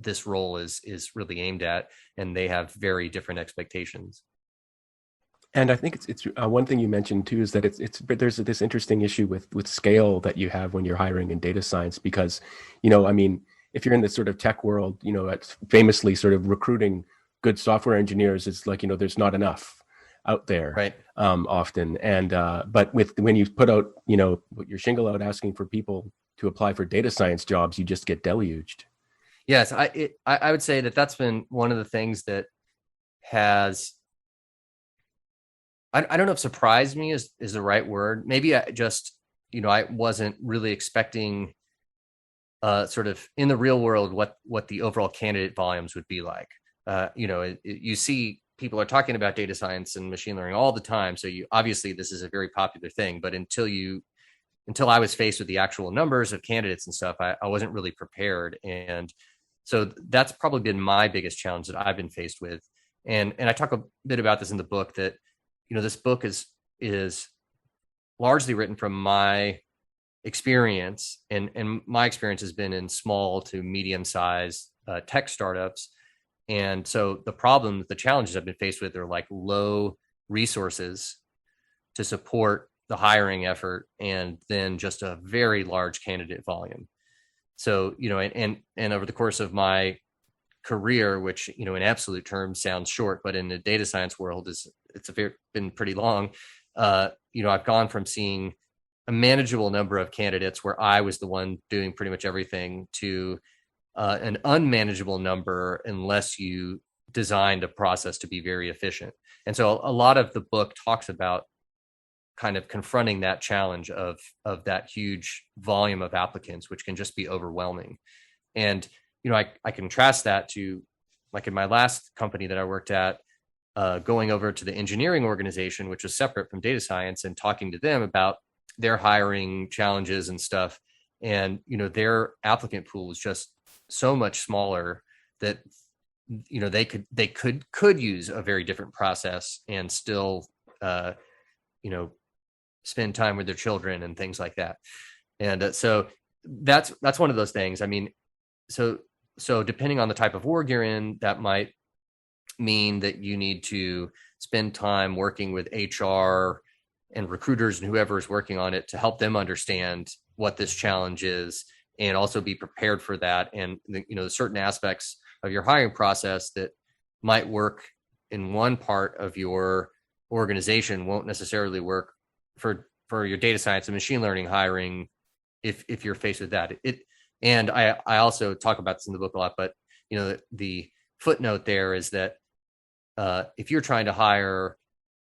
this role is really aimed at, and they have very different expectations. And I think it's one thing you mentioned too is that there's this interesting issue with scale that you have when you're hiring in data science, because if you're in the sort of tech world, it's famously sort of recruiting good software engineers is like there's not enough out there, right? Often, and but when you put out put your shingle out asking for people to apply for data science jobs, you just get deluged. Yes, I would say that's been one of the things that has. I don't know if surprised me is the right word. Maybe I just, I wasn't really expecting sort of in the real world what the overall candidate volumes would be like. You see people are talking about data science and machine learning all the time. So obviously this is a very popular thing, but until I was faced with the actual numbers of candidates and stuff, I wasn't really prepared. And so that's probably been my biggest challenge that I've been faced with. And I talk a bit about this in the book, that this book is largely written from my experience, and my experience has been in small to medium-sized tech startups. And so the challenges I've been faced with are like low resources to support the hiring effort, and then just a very large candidate volume. So, and over the course of my career, which, in absolute terms sounds short, but in the data science world been pretty long. I've gone from seeing a manageable number of candidates where I was the one doing pretty much everything to an unmanageable number unless you designed a process to be very efficient. And so a lot of the book talks about kind of confronting that challenge of that huge volume of applicants, which can just be overwhelming. And I contrast that to, like in my last company that I worked at, going over to the engineering organization, which was separate from data science, and talking to them about their hiring challenges and stuff. And, their applicant pool was just so much smaller that, they could use a very different process and still, spend time with their children and things like that. And so that's one of those things. I mean, so depending on the type of org you're in, that might mean that you need to spend time working with HR and recruiters and whoever is working on it to help them understand what this challenge is, and also be prepared for that. And the certain aspects of your hiring process that might work in one part of your organization won't necessarily work for your data science and machine learning hiring if you're faced with that. And I also talk about this in the book a lot, but the footnote there is that if you're trying to hire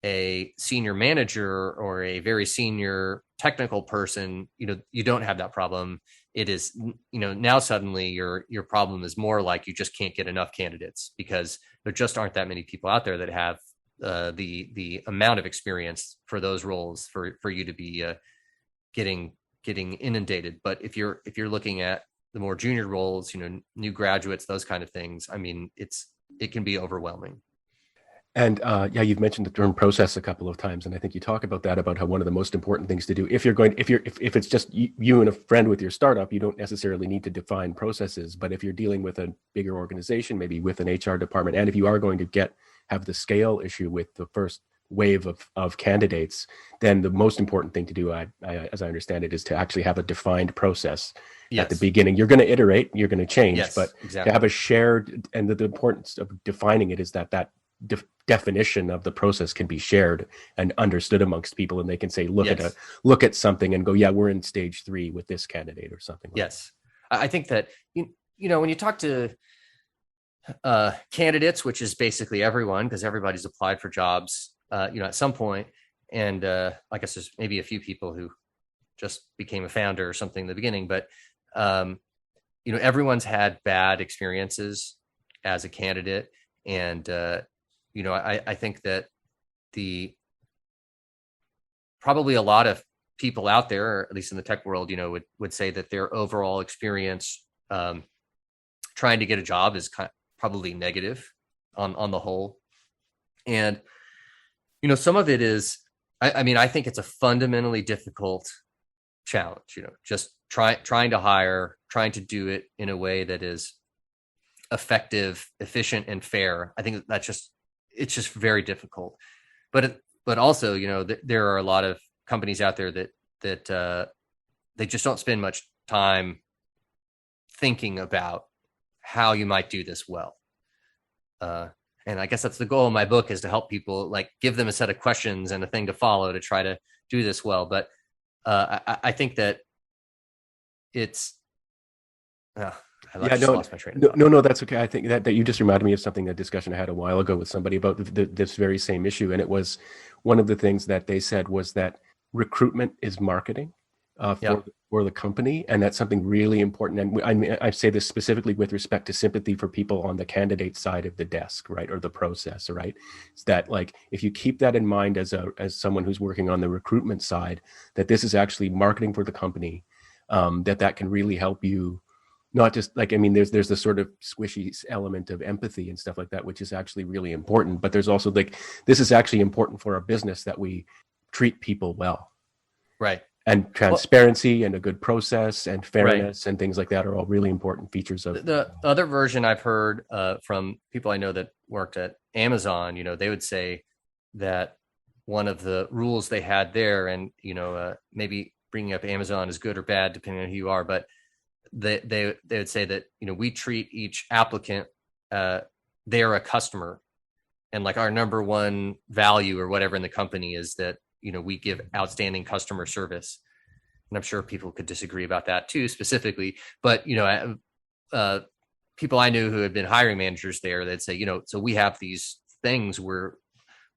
a senior manager or a very senior technical person, you don't have that problem. It is, now suddenly your problem is more like you just can't get enough candidates, because there just aren't that many people out there that have the amount of experience for those roles for you to be getting inundated. But if you're looking at the more junior roles, new graduates, those kind of things, I mean, it can be overwhelming. And you've mentioned the term process a couple of times, and I think you talk about that, about how one of the most important things to do, if it's just you and a friend with your startup, you don't necessarily need to define processes. But if you're dealing with a bigger organization, maybe with an HR department, and if you are going to have the scale issue with the first wave of candidates, then the most important thing to do, as I understand it, is to actually have a defined process. Yes. At the beginning. You're going to iterate, you're going to change, yes, but exactly. To have a shared, and the importance of defining it is that definition of the process can be shared and understood amongst people, and they can say, look at something and go, yeah, we're in stage 3 with this candidate or something like yes that. I think that when you talk to candidates, which is basically everyone, because everybody's applied for jobs at some point, and I guess there's maybe a few people who just became a founder or something in the beginning, but everyone's had bad experiences as a candidate. And I think that probably a lot of people out there, or at least in the tech world, would say that their overall experience trying to get a job is probably negative on the whole. And some of it is, I think it's a fundamentally difficult challenge. Just trying to hire, trying to do it in a way that is effective, efficient, and fair. I think it's just very difficult. But also, there are a lot of companies out there that they just don't spend much time thinking about how you might do this well. And I guess that's the goal of my book, is to help people, give them a set of questions and a thing to follow to try to do this well. But I think that it's lost my train of thought. No, that's okay. I think that you just reminded me of something, a discussion I had a while ago with somebody about this very same issue. And it was, one of the things that they said was that recruitment is marketing for the company. And that's something really important. And I say this specifically with respect to sympathy for people on the candidate side of the desk, right? Or the process, right? It's that, if you keep that in mind as someone who's working on the recruitment side, that this is actually marketing for the company, that can really help you. Not just there's the sort of squishy element of empathy and stuff like that, which is actually really important. But there's also this is actually important for our business, that we treat people well. Right. And transparency and a good process and fairness and things like that are all really important features of the other version I've heard from people I know that worked at Amazon. They would say that one of the rules they had there, and maybe bringing up Amazon is good or bad depending on who you are, but they would say that we treat each applicant, they're a customer, and our number one value or whatever in the company is that we give outstanding customer service. And I'm sure people could disagree about that too, specifically, but people I knew who had been hiring managers there, they'd say, so we have these things where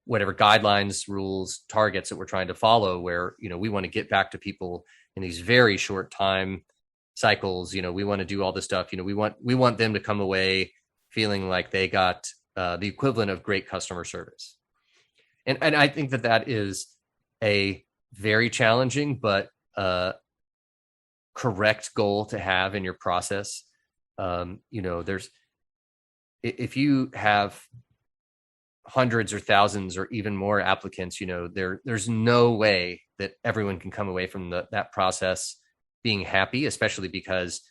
whatever guidelines, rules, targets that we're trying to follow, where we want to get back to people in these very short time cycles. We want to do all this stuff. We want them to come away feeling like they got the equivalent of great customer service. And I think that is a very challenging but correct goal to have in your process. There's, if you have hundreds or thousands or even more applicants, there's no way that everyone can come away from that process being happy, especially because,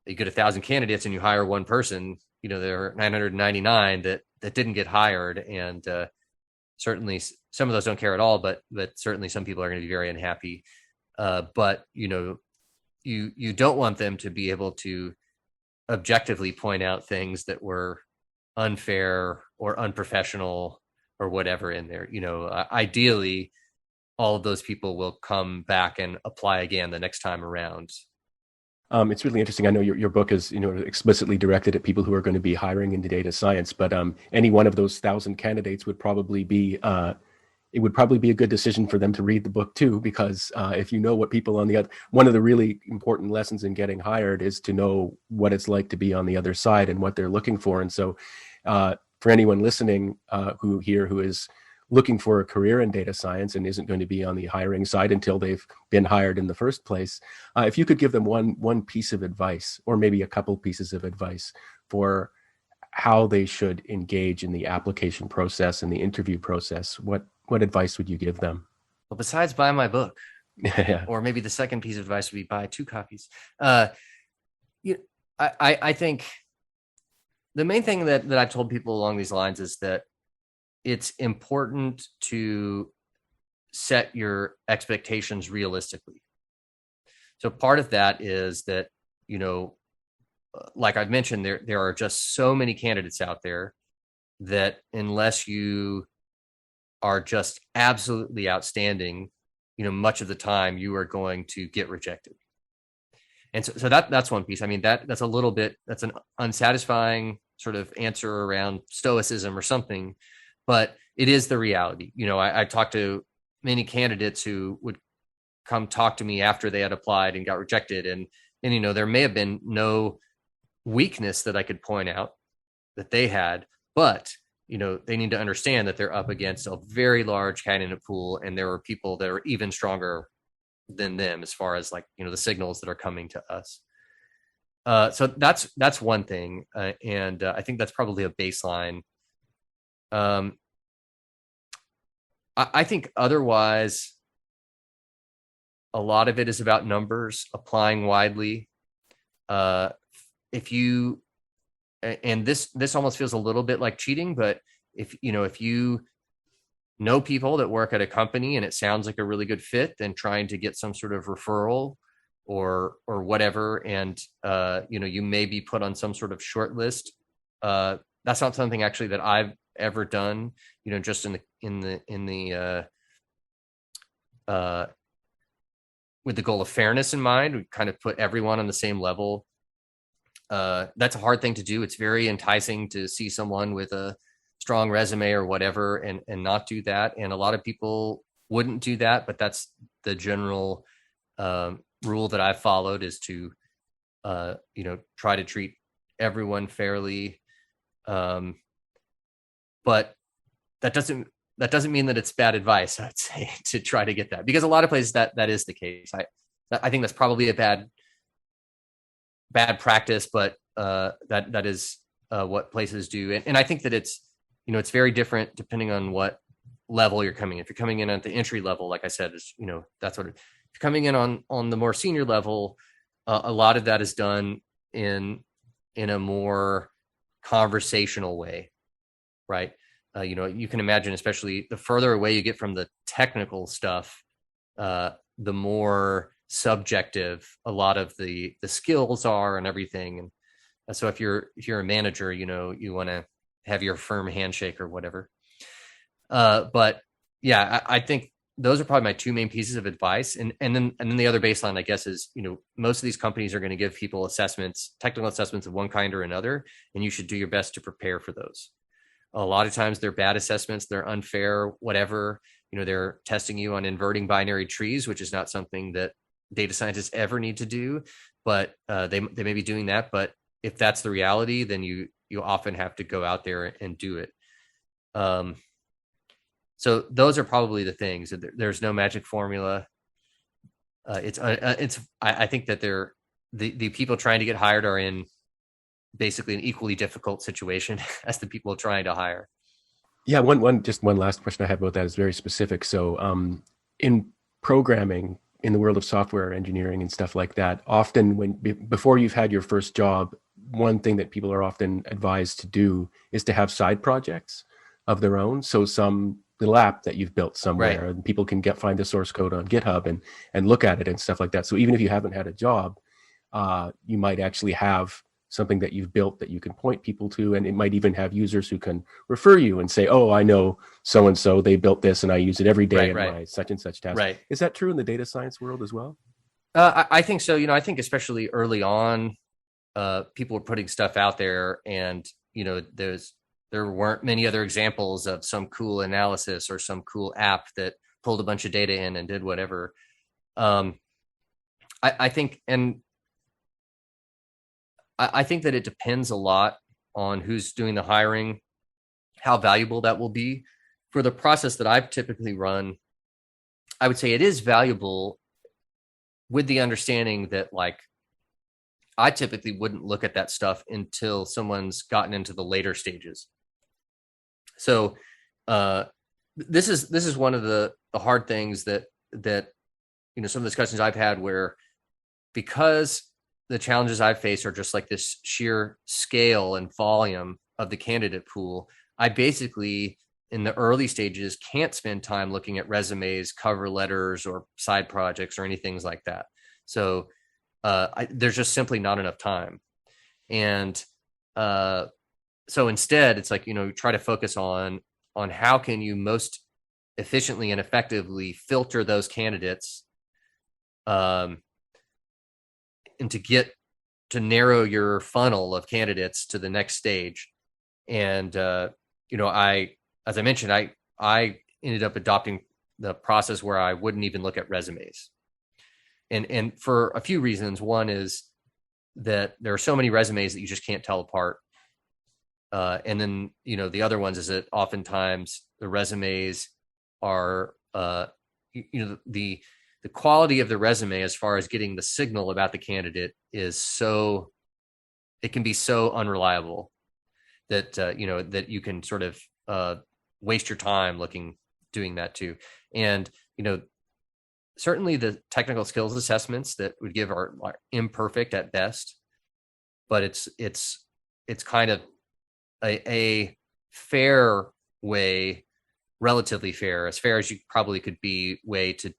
You get 1,000 candidates and you hire one person, there are 999 that didn't get hired. And certainly some of those don't care at all, but certainly some people are going to be very unhappy. But you don't want them to be able to objectively point out things that were unfair or unprofessional or whatever in there. Ideally, all of those people will come back and apply again the next time around. It's really interesting. I know your book is explicitly directed at people who are going to be hiring into data science, but any one of those 1,000 candidates would probably be it would probably be a good decision for them to read the book too, because if you know what people on the other, one of the really important lessons in getting hired is to know what it's like to be on the other side and what they're looking for. And so for anyone listening who is looking for a career in data science and isn't going to be on the hiring side until they've been hired in the first place, if you could give them one piece of advice, or maybe a couple pieces of advice for how they should engage in the application process and the interview process, what advice would you give them? Well, besides buy my book, Yeah. or maybe the second piece of advice would be buy 2 copies. I think the main thing that I've told people along these lines is that it's important to set your expectations realistically. So part of that is that, like I've mentioned, there are just so many candidates out there that unless you are just absolutely outstanding, much of the time you are going to get rejected. And so that's one piece. I mean, that's a little bit, that's an unsatisfying sort of answer around stoicism or something, but it is the reality. I talked to many candidates who would come talk to me after they had applied and got rejected. And there may have been no weakness that I could point out that they had, but they need to understand that they're up against a very large candidate pool, and there are people that are even stronger than them as far as the signals that are coming to us. So that's one thing, and I think that's probably a baseline. I think otherwise, a lot of it is about numbers, applying widely. If you, and this almost feels a little bit like cheating, but if you know people that work at a company and it sounds like a really good fit, then trying to get some sort of referral or whatever, and you may be put on some sort of short list. That's not something actually that I've ever done, just in the with the goal of fairness in mind. We kind of put everyone on the same level. That's a hard thing to do. It's very enticing to see someone with a strong resume or whatever and not do that. And a lot of people wouldn't do that, but that's the general rule that I've followed, is to try to treat everyone fairly. But that doesn't mean that it's bad advice, I'd say, to try to get that, because a lot of places that is the case. I think that's probably a bad practice, but that is what places do. And I think that it's very different depending on what level you're coming in. If you're coming in at the entry level, like I said, is that's what if you're coming in on the more senior level, a lot of that is done in a more conversational way, right? You can imagine, especially the further away you get from the technical stuff, the more subjective a lot of the skills are and everything. And so if you're a manager, you want to have your firm handshake or whatever. But yeah, I think those are probably my 2 main pieces of advice. And then the other baseline, I guess, is, most of these companies are going to give people technical assessments of one kind or another, and you should do your best to prepare for those. A lot of times they're bad assessments, they're unfair, whatever. They're testing you on inverting binary trees, which is not something that data scientists ever need to do, but they may be doing that. But if that's the reality, then you often have to go out there and do it. So those are probably the things. There's no magic formula. I think that the people trying to get hired are in basically an equally difficult situation as the people trying to hire. Yeah, one last question I have about that is very specific. So in programming, in the world of software engineering and stuff like that, often before you've had your first job, one thing that people are often advised to do is to have side projects of their own. So some little app that you've built somewhere, Right. and people can find the source code on GitHub and look at it and stuff like that. So even if you haven't had a job, you might actually have something that you've built that you can point people to, and it might even have users who can refer you and say, oh, I know so and so, they built this and I use it every day in my such and such task. Right. Is that true in the data science world as well? I think so. I think especially early on, people were putting stuff out there, and there weren't many other examples of some cool analysis or some cool app that pulled a bunch of data in and did whatever. I think, and I think that it depends a lot on who's doing the hiring, how valuable that will be. For the process that I've typically run, I would say it is valuable, with the understanding that, like, I typically wouldn't look at that stuff until someone's gotten into the later stages. So this is one of the hard things that some of the discussions I've had, where, because the challenges I've faced are just like this sheer scale and volume of the candidate pool, I basically, in the early stages, can't spend time looking at resumes, cover letters, or side projects or anything like that. So there's just simply not enough time. And so instead, it's like, try to focus on how can you most efficiently and effectively filter those candidates, and to narrow your funnel of candidates to the next stage. And as I mentioned, I ended up adopting the process where I wouldn't even look at resumes, and for a few reasons. One is that there are so many resumes that you just can't tell apart. And then, the other ones is that oftentimes the resumes are, the quality of the resume, as far as getting the signal about the candidate, it can be so unreliable that, that you can sort of waste your time doing that too. And, certainly the technical skills assessments that would give are imperfect at best, but it's kind of a fair way, relatively fair, as fair as you probably could be, way to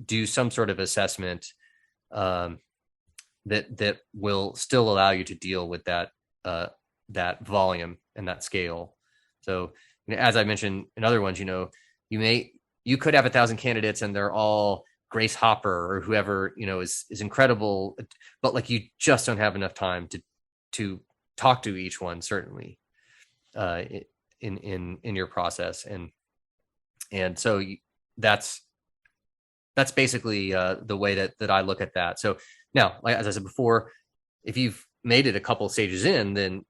do some sort of assessment that will still allow you to deal with that volume and that scale. So, as I mentioned in other ones, you could have 1,000 candidates and they're all Grace Hopper or whoever, is incredible, but like, you just don't have enough time to talk to each one, certainly, in your process. And so that's basically the way that I look at that. So now, like, as I said before, if you've made it a couple stages in, then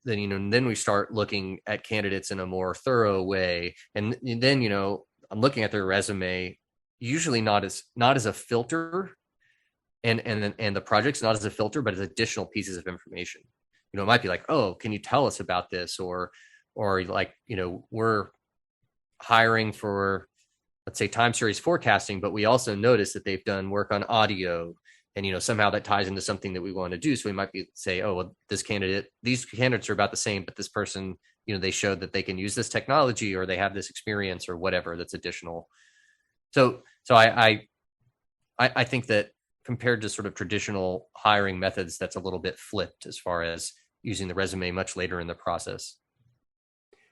we start looking at candidates in a more thorough way. And then, I'm looking at their resume, usually not as a filter, and the project's not as a filter, but as additional pieces of information. It might be like, oh, can you tell us about this? Or like, we're hiring for, let's say, time series forecasting, but we also notice that they've done work on audio, and somehow that ties into something that we want to do. So we might say, oh, well, these candidates are about the same, but this person, they showed that they can use this technology, or they have this experience, or whatever that's additional. So I think that, compared to sort of traditional hiring methods, that's a little bit flipped as far as using the resume much later in the process.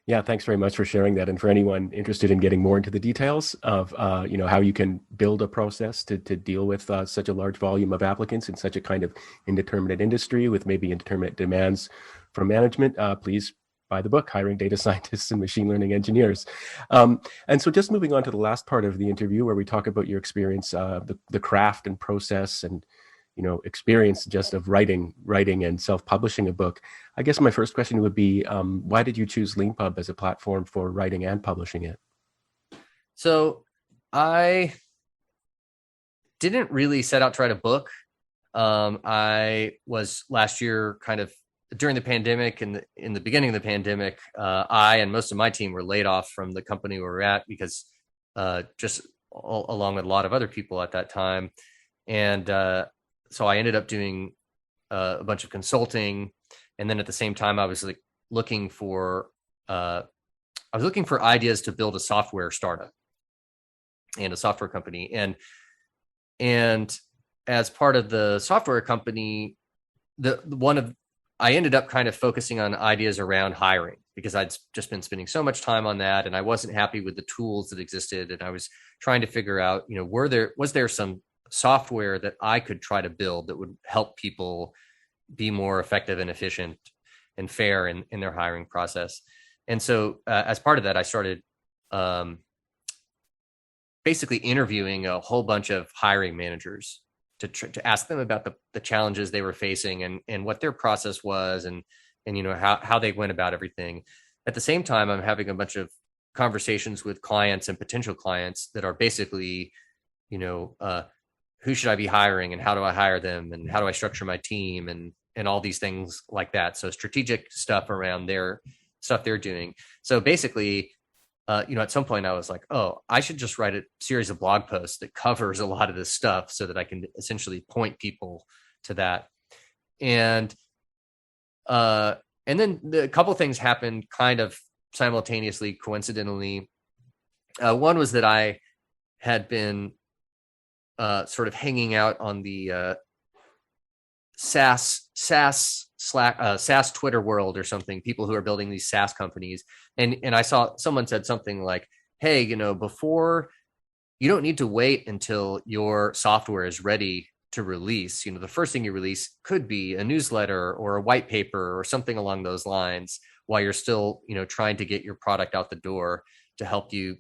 Yeah, thanks very much for sharing that. And for anyone interested in getting more into the details of how you can build a process to deal with such a large volume of applicants in such a kind of indeterminate industry with maybe indeterminate demands from management, please buy the book, Hiring Data Scientists and Machine Learning Engineers. And so just moving on to the last part of the interview, where we talk about your experience, the craft and process and experience just of writing and self-publishing a book. I guess my first question would be, why did you choose LeanPub as a platform for writing and publishing it? So I didn't really set out to write a book. I was, last year, kind of during the pandemic, and in the beginning of the pandemic, I and most of my team were laid off from the company we were at, because just along with a lot of other people at that time. And so I ended up doing a bunch of consulting. And then at the same time, I was like looking for ideas to build a software startup and a software company. And as part of the software company, I ended up kind of focusing on ideas around hiring, because I'd just been spending so much time on that, and I wasn't happy with the tools that existed. And I was trying to figure out, was there some software that I could try to build that would help people be more effective and efficient and fair in their hiring process. And so as part of that, I started basically interviewing a whole bunch of hiring managers to ask them about the challenges they were facing and what their process was, and how they went about everything. At the same time, I'm having a bunch of conversations with clients and potential clients that are basically, who should I be hiring, and how do I hire them, and how do I structure my team, and all these things like that. So strategic stuff around their stuff they're doing. So basically, at some point I was like, oh, I should just write a series of blog posts that covers a lot of this stuff so that I can essentially point people to that. And then a couple of things happened kind of simultaneously, coincidentally. One was that I had been sort of hanging out on the SaaS Twitter world or something, people who are building these SaaS companies. And I saw someone said something like, hey, before, you don't need to wait until your software is ready to release. The first thing you release could be a newsletter or a white paper or something along those lines, while you're still, trying to get your product out the door to help you,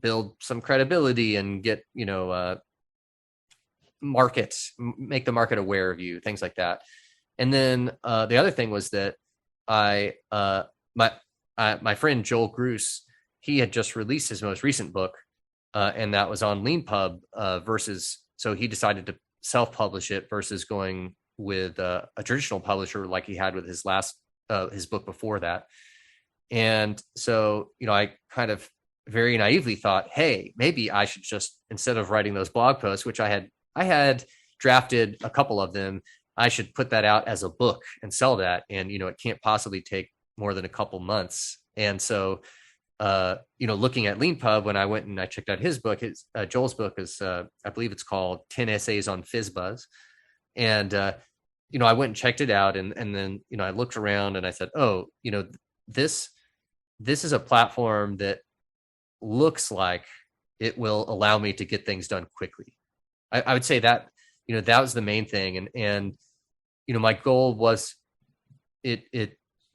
build some credibility and get, make the market aware of you, things like that. And then the other thing was that my friend Joel Gruss, he had just released his most recent book, and that was on LeanPub so he decided to self-publish it versus going with a traditional publisher like he had with his his book before that. And so, I kind of very naively thought, hey, maybe I should just, instead of writing those blog posts, which I had drafted a couple of them, I should put that out as a book and sell that. And, it can't possibly take more than a couple months. And so, looking at LeanPub, when I went and I checked out his book, Joel's book is, I believe it's called 10 Essays on FizzBuzz. And, I went and checked it out, and then, I looked around and I said, oh, this is a platform that looks like it will allow me to get things done quickly. I would say that, that was the main thing. And my goal was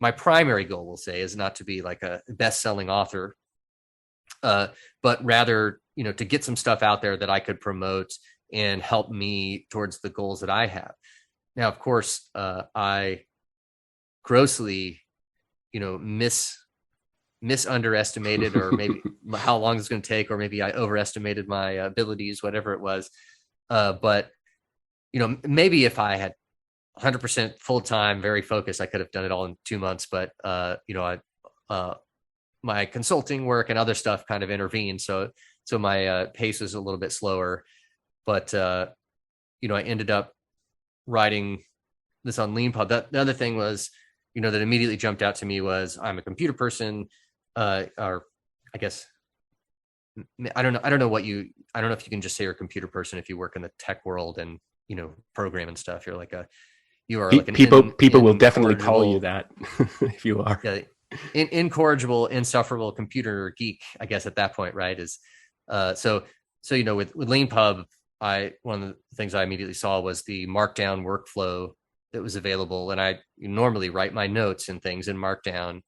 my primary goal, we'll say, is not to be like a best-selling author, but rather, to get some stuff out there that I could promote and help me towards the goals that I have. Now, of course, I grossly, misunderestimated, or maybe how long it's going to take, or maybe I overestimated my abilities, whatever it was. But, maybe if I had 100% full-time, very focused, I could have done it all in 2 months. But, my consulting work and other stuff kind of intervened. So my pace was a little bit slower. But, I ended up writing this on LeanPub. The other thing was, that immediately jumped out to me was, I'm a computer person, or I guess, I don't know if you can just say you're a computer person if you work in the tech world and, program and stuff. You are like an people will definitely call you that if you are. Yeah, incorrigible, insufferable computer geek, I guess, at that point, right? Is so with LeanPub, one of the things I immediately saw was the Markdown workflow that was available, and I normally write my notes and things in Markdown,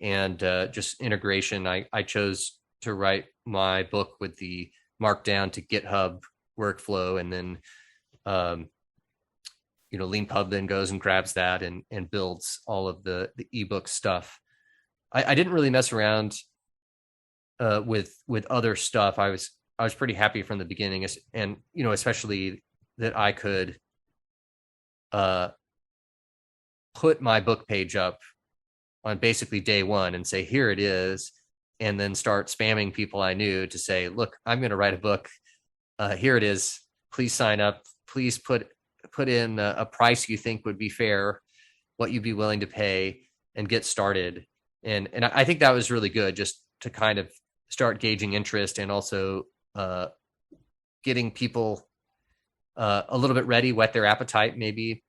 and just integration. I chose to write my book with the Markdown to GitHub workflow, and then LeanPub then goes and grabs that and builds all of the ebook stuff. I didn't really mess around with other stuff. I was pretty happy from the beginning, and especially that I could put my book page up on basically day one and say, here it is, and then start spamming people I knew to say, look, I'm going to write a book. Here it is. please sign up. Please put in a price you think would be fair, what you'd be willing to pay, and get started. And I think that was really good, just to kind of start gauging interest, and also getting people a little bit ready, whet their appetite maybe.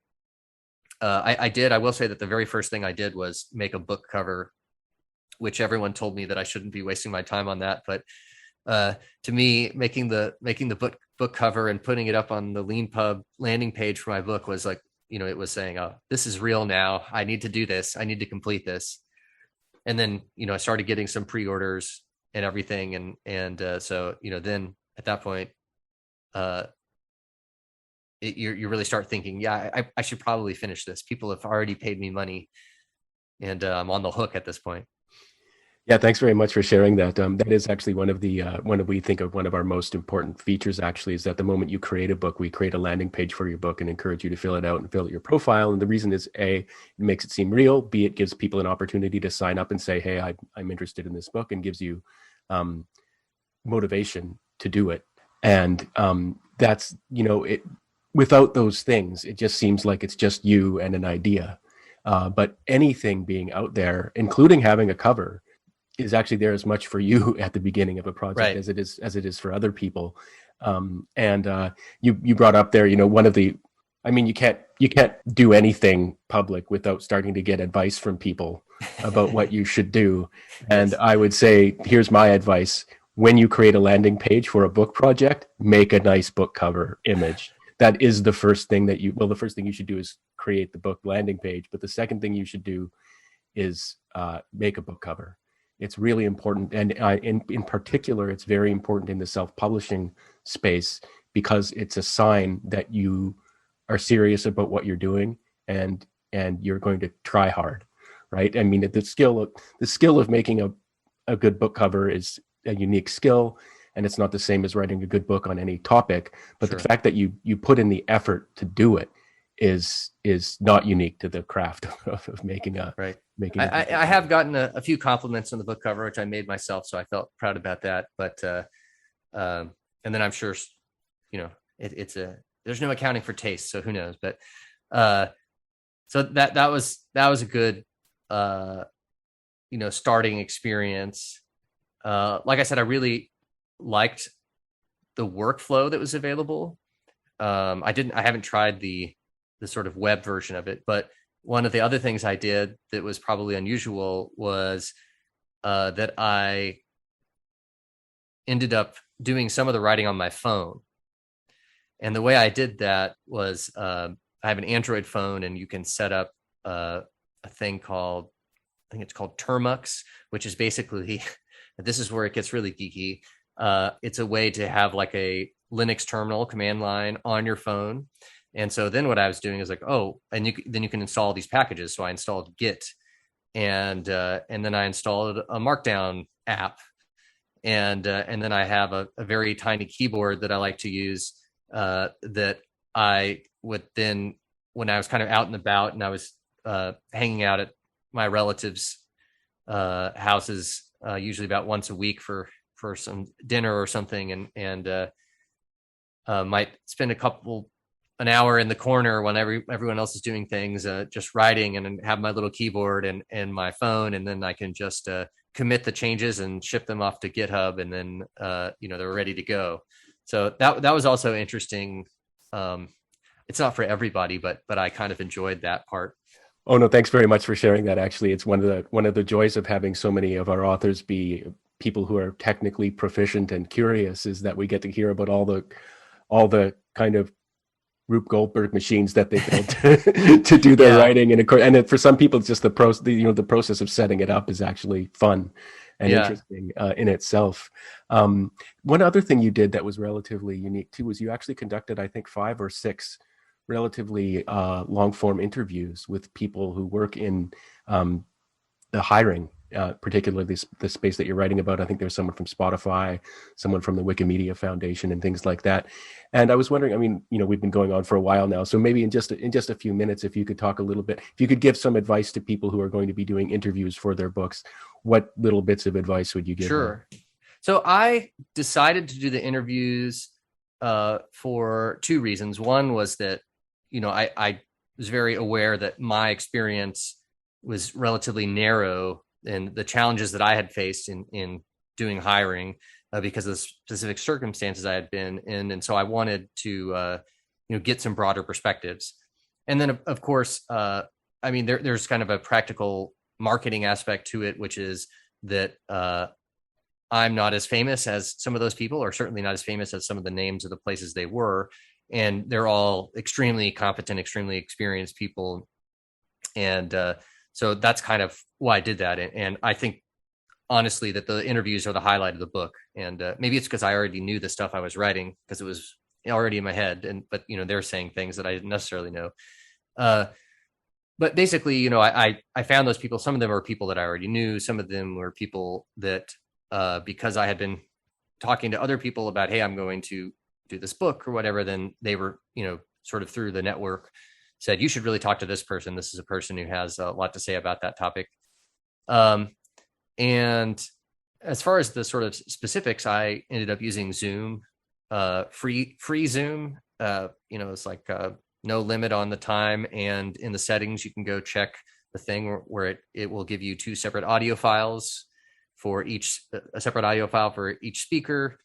I will say that the very first thing I did was make a book cover, which everyone told me that I shouldn't be wasting my time on that. But to me, making the book cover and putting it up on the LeanPub landing page for my book was like, it was saying, oh, this is real now. I need to do this. I need to complete this. And then, I started getting some pre-orders and everything. And so, then at that point, you really start thinking, yeah, I should probably finish this. People have already paid me money, and I'm on the hook at this point. Yeah, thanks very much for sharing that. That is actually one of our most important features, actually, is that the moment you create a book, we create a landing page for your book and encourage you to fill it out and fill out your profile. And the reason is, A, it makes it seem real. B, it gives people an opportunity to sign up and say, hey, I'm interested in this book, and gives you motivation to do it. And that's, without those things, it just seems like it's just you and an idea. But anything being out there, including having a cover, is actually there as much for you at the beginning of a project, right, as it is for other people. And you brought up there, you can't do anything public without starting to get advice from people about what you should do. And yes. I would say, here's my advice: when you create a landing page for a book project, make a nice book cover image. That is the first thing the first thing you should do is create the book landing page. But the second thing you should do is make a book cover. It's really important. And in particular, it's very important in the self-publishing space, because it's a sign that you are serious about what you're doing, and you're going to try hard, right? I mean, the skill of making a good book cover is a unique skill, and it's not the same as writing a good book on any topic. But sure, the fact that you put in the effort to do it is not unique to the craft of making a right. I have gotten a few compliments on the book cover, which I made myself, so I felt proud about that. But and then I'm sure, there's no accounting for taste, so who knows? But so that was a good starting experience. Like I said, I really liked the workflow that was available. I haven't tried the sort of web version of it, but one of the other things I did that was probably unusual was that I ended up doing some of the writing on my phone. And the way I did that was I have an Android phone, and you can set up a thing called, I think it's called Termux, which is basically, this is where it gets really geeky. It's a way to have like a Linux terminal command line on your phone. And so then what I was doing is like, then you can install these packages. So I installed Git, and then I installed a Markdown app, and then I have a very tiny keyboard that I like to use, that I would then, when I was kind of out and about and I was hanging out at my relatives' houses, usually about once a week for some dinner or something, and might spend an hour in the corner when everyone else is doing things, just writing, and have my little keyboard and my phone, and then I can just commit the changes and ship them off to GitHub, and then they're ready to go. So that was also interesting. It's not for everybody, but I kind of enjoyed that part. Oh no, thanks very much for sharing that. Actually, it's one of the joys of having so many of our authors be people who are technically proficient and curious, is that we get to hear about all the kind of Rube Goldberg machines that they built to do their writing, and for some people, it's just the process of setting it up is actually fun and interesting in itself. One other thing you did that was relatively unique too was you actually conducted, I think, 5 or 6 relatively long form interviews with people who work in the hiring, particularly the space that you're writing about. I think there's someone from Spotify, someone from the Wikimedia Foundation, and things like that. And I was wondering, I mean, we've been going on for a while now, so maybe in just a few minutes, if you could talk a little bit, if you could give some advice to people who are going to be doing interviews for their books, what little bits of advice would you give? Sure. Them? So I decided to do the interviews for two reasons. One was that, I was very aware that my experience was relatively narrow and the challenges that I had faced in doing hiring because of the specific circumstances I had been in. And so I wanted to, get some broader perspectives. And then, of course, there's kind of a practical marketing aspect to it, which is that I'm not as famous as some of those people, or certainly not as famous as some of the names of the places they were. And they're all extremely competent, extremely experienced people. And so that's kind of why I did that. And I think, honestly, that the interviews are the highlight of the book. And maybe it's because I already knew the stuff I was writing because it was already in my head. But they're saying things that I didn't necessarily know. But basically, I found those people. Some of them are people that I already knew. Some of them were people that, because I had been talking to other people about, hey, I'm going to do this book or whatever, then they were, sort of through the network said, you should really talk to this person. This is a person who has a lot to say about that topic. And as far as the sort of specifics, I ended up using Zoom, free Zoom. It's like no limit on the time, and in the settings you can go check the thing where it will give you two separate audio files for each, a separate audio file for each speaker.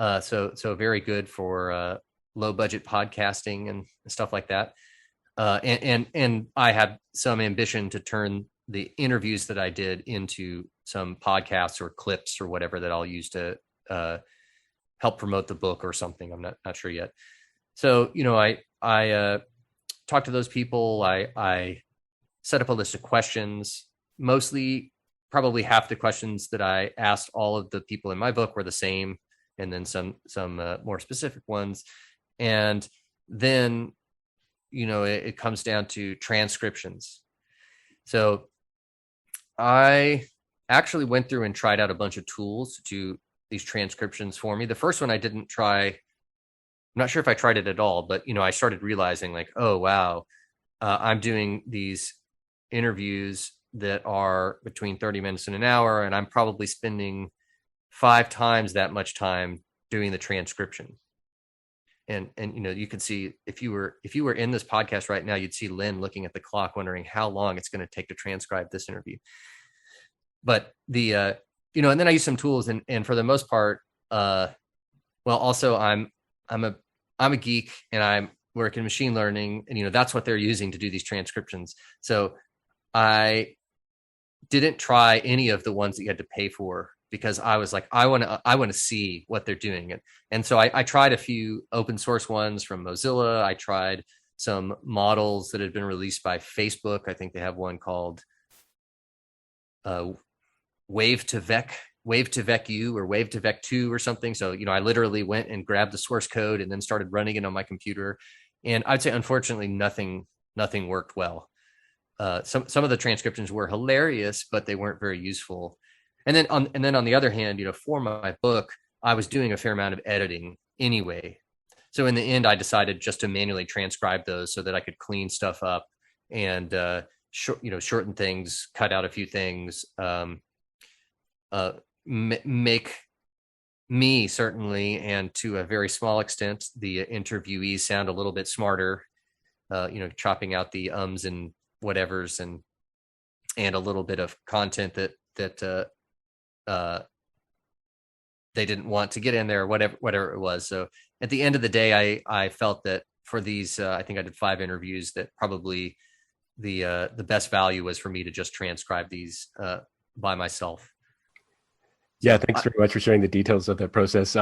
So very good for low budget podcasting and stuff like that. And I had some ambition to turn the interviews that I did into some podcasts or clips or whatever that I'll use to help promote the book or something. I'm not sure yet. So, I talked to those people. I set up a list of questions. Mostly, probably half the questions that I asked all of the people in my book were the same, and then some more specific ones. And then, it comes down to transcriptions. So I actually went through and tried out a bunch of tools to do these transcriptions for me. The first one I didn't try. I'm not sure if I tried it at all, but, I started realizing like, oh, wow, I'm doing these interviews that are between 30 minutes and an hour, and I'm probably spending 5 times that much time doing the transcription. And you can see if you were in this podcast right now, you'd see Lynn looking at the clock, wondering how long it's going to take to transcribe this interview. But the and then I use some tools, and for the most part, also I'm a geek, and I'm work in machine learning, and that's what they're using to do these transcriptions. So I didn't try any of the ones that you had to pay for, because I was like, I want to see what they're doing. And so I tried a few open source ones from Mozilla. I tried some models that had been released by Facebook. I think they have one called Wave to Vec U or Wave to Vec 2 or something. So, I literally went and grabbed the source code and then started running it on my computer. And I'd say, unfortunately, nothing worked well. Some of the transcriptions were hilarious, but they weren't very useful. And then on the other hand, for my book, I was doing a fair amount of editing anyway. So in the end, I decided just to manually transcribe those so that I could clean stuff up and shorten things, cut out a few things, make me, certainly, and to a very small extent, the interviewees sound a little bit smarter, chopping out the ums and whatevers and a little bit of content that they didn't want to get in there, whatever it was. So at the end of the day, I felt that for these, I think I did 5 interviews, that probably the best value was for me to just transcribe these by myself. Yeah, thanks very much for sharing the details of that process.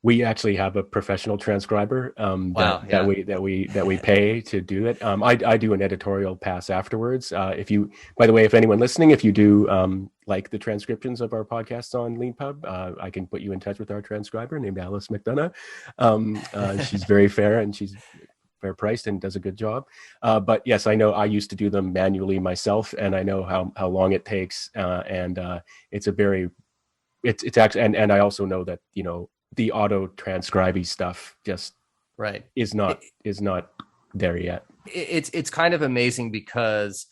We actually have a professional transcriber that we pay to do it. I do an editorial pass afterwards. By the way, if anyone listening, if you do like the transcriptions of our podcasts on LeanPub, I can put you in touch with our transcriber named Alice McDonough. She's very fair, and she's fair priced and does a good job. But yes, I know I used to do them manually myself, and I know how long it takes. It's actually, and I also know that, the auto transcribing stuff just is not there yet. It's kind of amazing, because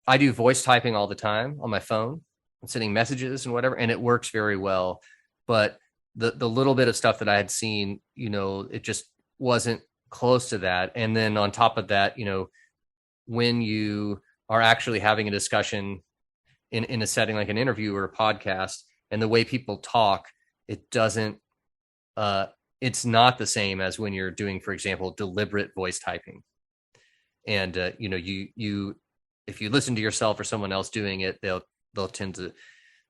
I do voice typing all the time on my phone, I'm sending messages and whatever, and it works very well. But the little bit of stuff that I had seen, it just wasn't close to that. And then on top of that, when you are actually having a discussion in a setting like an interview or a podcast, and the way people talk, it doesn't, it's not the same as when you're doing, for example, deliberate voice typing. And, you if you listen to yourself or someone else doing it, they'll tend to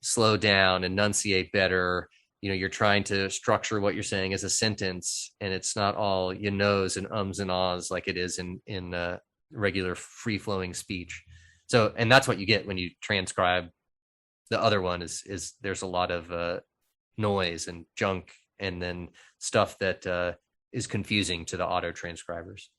slow down, enunciate better. You're trying to structure what you're saying as a sentence, and it's not all you knows and ums and ahs like it is in regular free flowing speech. So, and that's what you get when you transcribe. The other one is there's a lot of noise and junk, and then stuff that is confusing to the auto transcribers.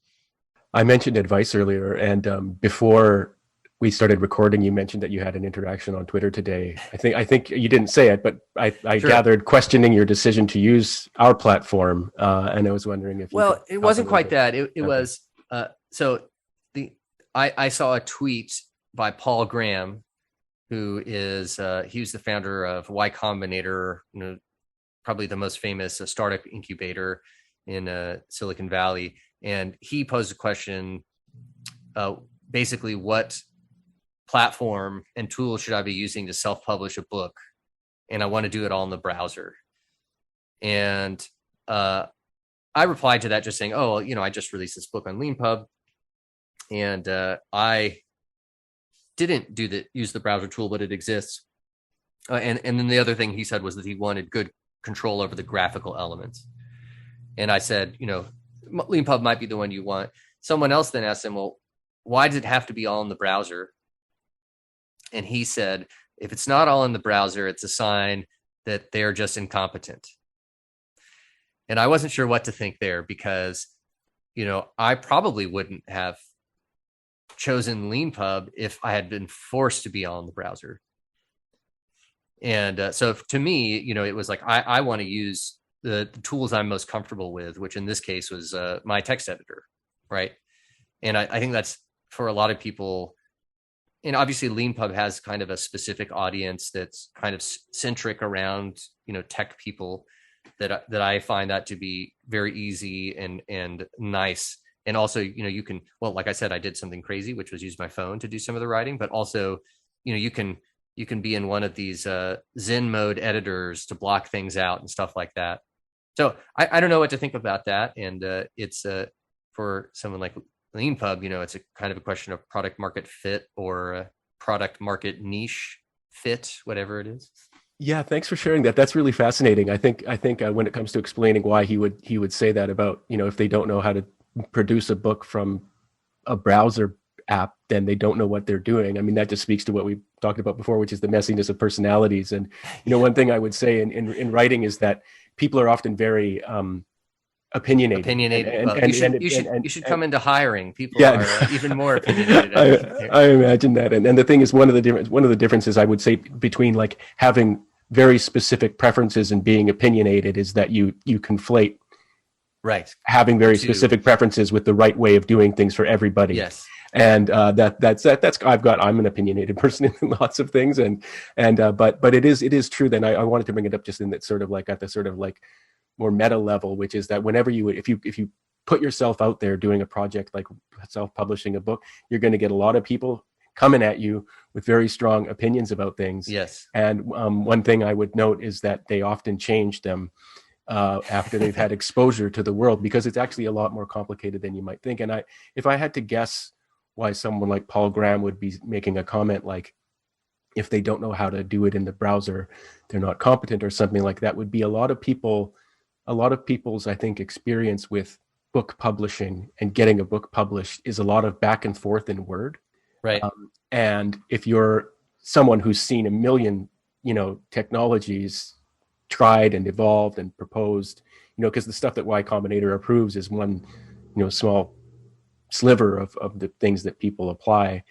I mentioned advice earlier, and before we started recording, you mentioned that you had an interaction on Twitter today. I think you didn't say it, but I sure. gathered questioning your decision to use our platform, and I was wondering if. Well, it wasn't quite that. It okay. was so I saw a tweet by Paul Graham, who is he was the founder of Y Combinator, probably the most famous startup incubator in Silicon Valley. And he posed a question, basically, what platform and tools should I be using to self-publish a book? And I want to do it all in the browser. And I replied to that just saying, oh, I just released this book on LeanPub, and I didn't use the browser tool, but it exists. And then the other thing he said was that he wanted good control over the graphical elements. And I said, LeanPub might be the one you want. Someone else then asked him, well, why does it have to be all in the browser? And he said, if it's not all in the browser, it's a sign that they're just incompetent. And I wasn't sure what to think there, because, I probably wouldn't have chosen LeanPub if I had been forced to be all in the browser. And so to me, it was like, I want to use the tools I'm most comfortable with, which in this case was my text editor, right? And I think that's for a lot of people. And obviously LeanPub has kind of a specific audience that's kind of centric around, tech people that I find that to be very easy and nice. And also, you can, well, like I said, I did something crazy, which was use my phone to do some of the writing, but also, you can be in one of these Zen mode editors to block things out and stuff like that. So I don't know what to think about that. And it's for someone like LeanPub, it's a kind of a question of product market fit or product market niche fit, whatever it is. Yeah, thanks for sharing that. That's really fascinating. I think when it comes to explaining why he would say that about, if they don't know how to produce a book from a browser app, then they don't know what they're doing. I mean, that just speaks to what we talked about before, which is the messiness of personalities. And, one thing I would say in writing is that people are often very opinionated. You should come into hiring. People are even more opinionated. I imagine that. And the thing is, one of the differences I would say between like having very specific preferences and being opinionated is that you conflate right having very specific preferences with the right way of doing things for everybody. Yes. And that's I'm an opinionated person in lots of things, but it is true. Then I wanted to bring it up just in that sort of like at the sort of like more meta level, which is that whenever if you put yourself out there doing a project like self-publishing a book, you're going to get a lot of people coming at you with very strong opinions about things. Yes. And one thing I would note is that they often change them after they've had exposure to the world, because it's actually a lot more complicated than you might think. And if I had to guess why someone like Paul Graham would be making a comment like, if they don't know how to do it in the browser, they're not competent or something like that, would be a lot of people's, I think, experience with book publishing and getting a book published is a lot of back and forth in Word. Right. And if you're someone who's seen a million, technologies tried and evolved and proposed, because the stuff that Y Combinator approves is one, small sliver of the things that people apply,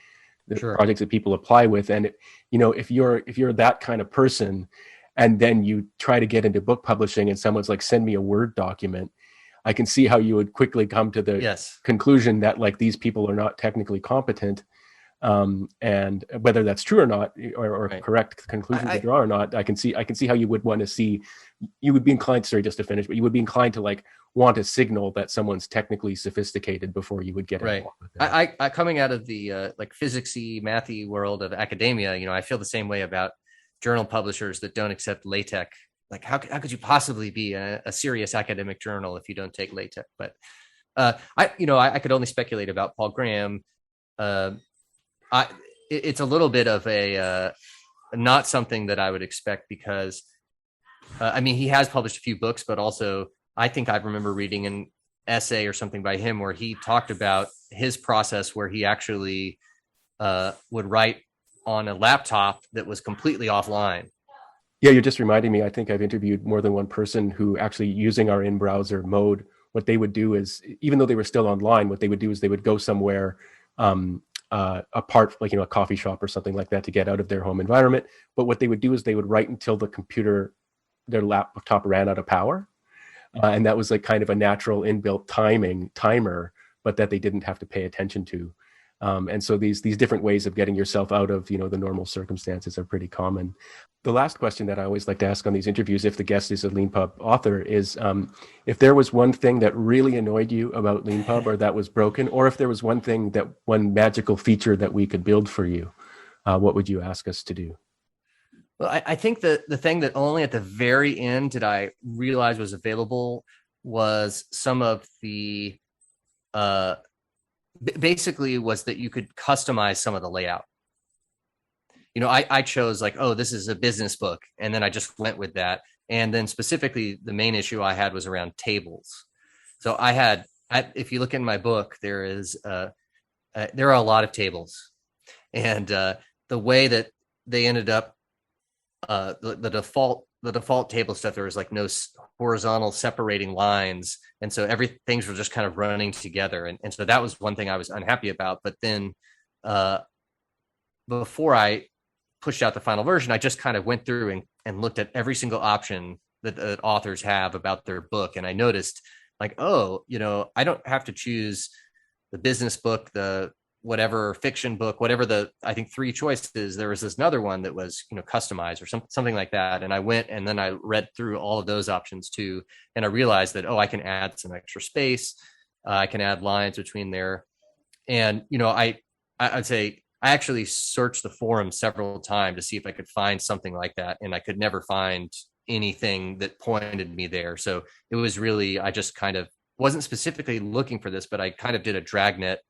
the Sure. projects that people apply with. And if you're that kind of person, and then you try to get into book publishing and someone's like, send me a Word document, I can see how you would quickly come to the conclusion that like these people are not technically competent. And whether that's true or not, or Right. correct conclusion to draw or not, I can see how you would want to see. You would be inclined, sorry, just to finish, but you would be inclined to like want a signal that someone's technically sophisticated before you would get Right. involved with that. I coming out of the like physicsy, mathy world of academia, I feel the same way about journal publishers that don't accept LaTeX. Like, how could you possibly be a serious academic journal if you don't take LaTeX? But I could only speculate about Paul Graham. It's a little bit of a not something that I would expect because he has published a few books, but also I think I remember reading an essay or something by him where he talked about his process where he actually would write on a laptop that was completely offline. Yeah, you're just reminding me. I think I've interviewed more than one person who actually using our in-browser mode. What they would do is, even though they were still online, what they would do is they would go somewhere apart, like a coffee shop or something like that, to get out of their home environment. But what they would do is they would write until their laptop ran out of power, and that was like kind of a natural inbuilt timer, but that they didn't have to pay attention to. And so these different ways of getting yourself out of the normal circumstances are pretty common. The last question that I always like to ask on these interviews, if the guest is a LeanPub author, is if there was one thing that really annoyed you about LeanPub or that was broken, or if there was one magical feature that we could build for you, what would you ask us to do? Well, I think that the thing that only at the very end did I realize was available was some of the basically was that you could customize some of the layout. I chose like, oh, this is a business book. And then I just went with that. And then specifically the main issue I had was around tables. So if you look in my book, there are a lot of tables, and the way that they ended up, the default table stuff, there was like no horizontal separating lines. And so things were just kind of running together. And so that was one thing I was unhappy about. But then before I pushed out the final version, I just kind of went through and looked at every single option that authors have about their book. And I noticed like, oh, I don't have to choose the business book, the whatever fiction book, whatever I think 3 choices. There was this another one that was, customized or something like that. And I went and then I read through all of those options too. And I realized that, oh, I can add some extra space. I can add lines between there. And, I'd say I actually searched the forum several times to see if I could find something like that. And I could never find anything that pointed me there. So it was really, I just kind of wasn't specifically looking for this, but I kind of did a dragnet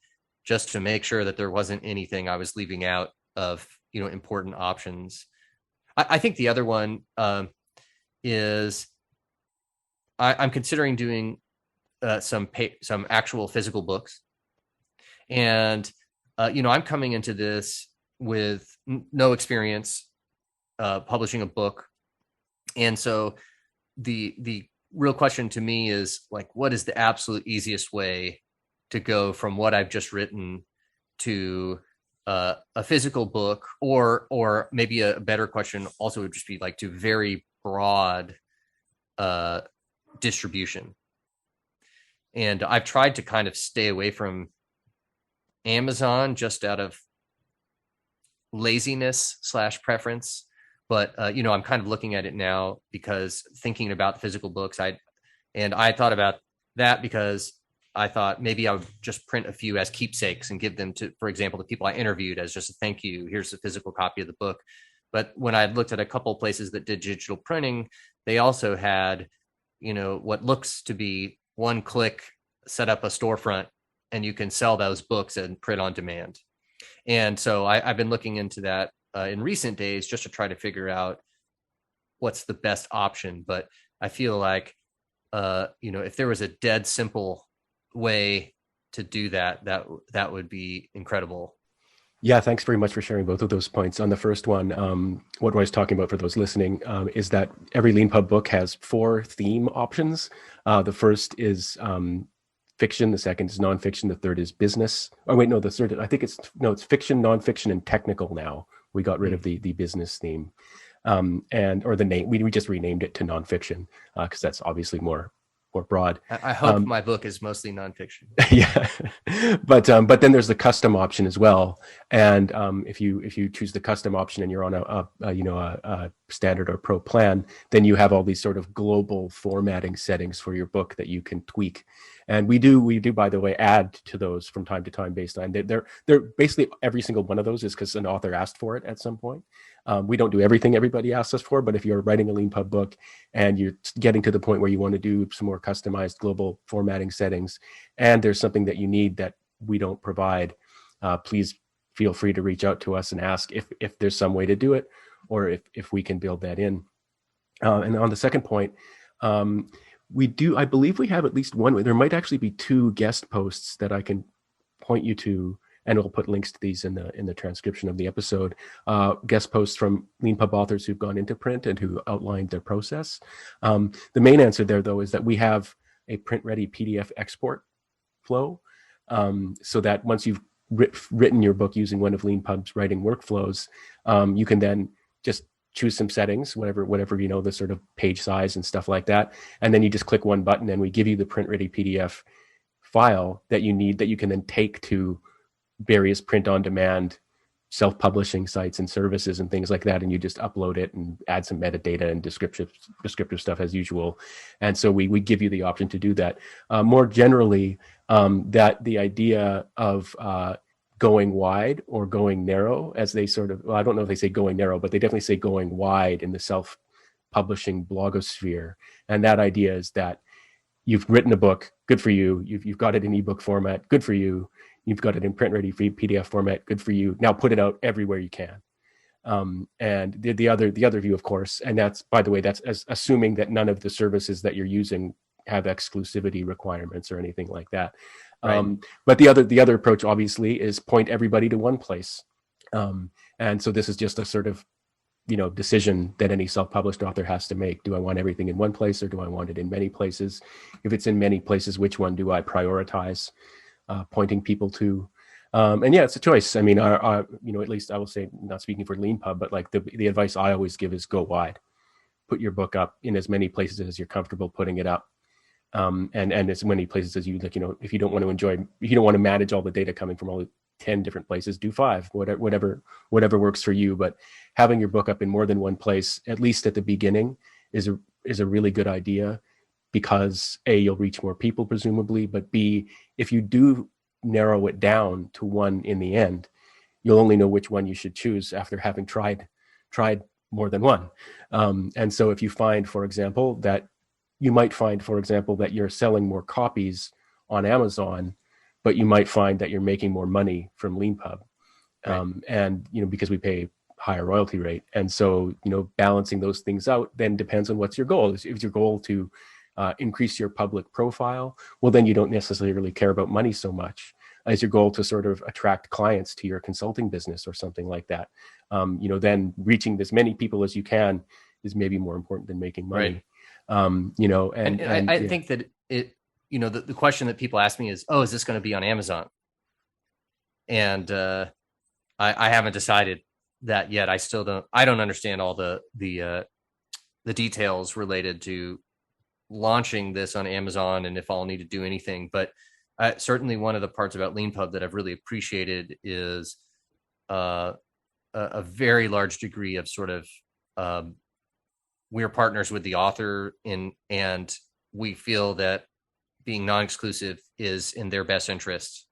just to make sure that there wasn't anything I was leaving out of, important options. I think the other one is I'm considering doing some actual physical books. And, I'm coming into this with no experience publishing a book. And so the real question to me is like, what is the absolute easiest way to go from what I've just written to a physical book, or maybe a better question also would just be like to very broad distribution. And I've tried to kind of stay away from Amazon just out of laziness / preference. But, I'm kind of looking at it now because thinking about physical books, I thought about that because I thought maybe I would just print a few as keepsakes and give them to, for example, the people I interviewed as just a thank you. Here's a physical copy of the book. But when I looked at a couple of places that did digital printing, they also had, what looks to be one click, set up a storefront, and you can sell those books and print on demand. And so I've been looking into that in recent days just to try to figure out what's the best option. But I feel like, if there was a dead simple way to do that would be incredible. Yeah, thanks very much for sharing both of those points. On the first one, what Roy's talking about for those listening is that every LeanPub book has 4 theme options. The first is fiction, the second is nonfiction, the third is business. Oh wait, no, the third, I think it's fiction, nonfiction, and technical now. We got rid of the business theme. Or the name, we just renamed it to nonfiction because that's obviously more more broad. I hope my book is mostly nonfiction. Yeah, but then there's the custom option as well. And if you choose the custom option and you're on a standard or pro plan, then you have all these sort of global formatting settings for your book that you can tweak. And we do, by the way, add to those from time to time based on they're basically every single one of those is because an author asked for it at some point. We don't do everything everybody asks us for, but if you're writing a LeanPub book and you're getting to the point where you want to do some more customized global formatting settings, and there's something that you need that we don't provide, please feel free to reach out to us and ask if there's some way to do it, or if we can build that in. And on the second point, I believe we have at least one. There might actually be 2 guest posts that I can point you to, and we'll put links to these in the transcription of the episode. Guest posts from LeanPub authors who've gone into print and who outlined their process. The main answer there, though, is that we have a print-ready PDF export flow, so that once you've written your book using one of LeanPub's writing workflows, you can then just choose some settings, whatever, the sort of page size and stuff like that. And then you just click one button and we give you the print-ready PDF file that you need, that you can then take to various print-on-demand self-publishing sites and services and things like that, and you just upload it and add some metadata and descriptive stuff as usual. And so we give you the option to do that. More generally, that the idea of going wide or going narrow, as they sort of, well, I don't know if they say going narrow, but they definitely say going wide in the self-publishing blogosphere. And that idea is that you've written a book, good for you. You've got it in ebook format, good for you. You've got it in print-ready PDF format, good for you. Now put it out everywhere you can. And the other view, of course, and that's, by the way, that's assuming that none of the services that you're using have exclusivity requirements or anything like that. Right. But the other approach, obviously, is point everybody to one place. And so this is just a sort of, decision that any self-published author has to make. Do I want everything in one place, or do I want it in many places? If it's in many places, which one do I prioritize pointing people to? And yeah, it's a choice. I mean, at least I will say, not speaking for LeanPub, but like the advice I always give is go wide. Put your book up in as many places as you're comfortable putting it up. And as many places as you like, if you don't want to manage all the data coming from all 10 different places, do 5, whatever works for you. But having your book up in more than one place, at least at the beginning, is a really good idea, because A, you'll reach more people presumably, but B, if you do narrow it down to one in the end, you'll only know which one you should choose after having tried more than one. And so if you find, for example, that you're selling more copies on Amazon, but you might find that you're making more money from LeanPub. Right. And, because we pay higher royalty rate. And so, balancing those things out then depends on what's your goal. If your goal to increase your public profile, well, then you don't necessarily care about money so much. As your goal to sort of attract clients to your consulting business or something like that, then reaching as many people as you can is maybe more important than making money. Right. I think that it, the question that people ask me is, is this going to be on Amazon? And I haven't decided that yet. I don't understand all the details related to launching this on Amazon and if I'll need to do anything. But certainly one of the parts about LeanPub that I've really appreciated is a very large degree of sort of we're partners with the author and we feel that being non-exclusive is in their best interests.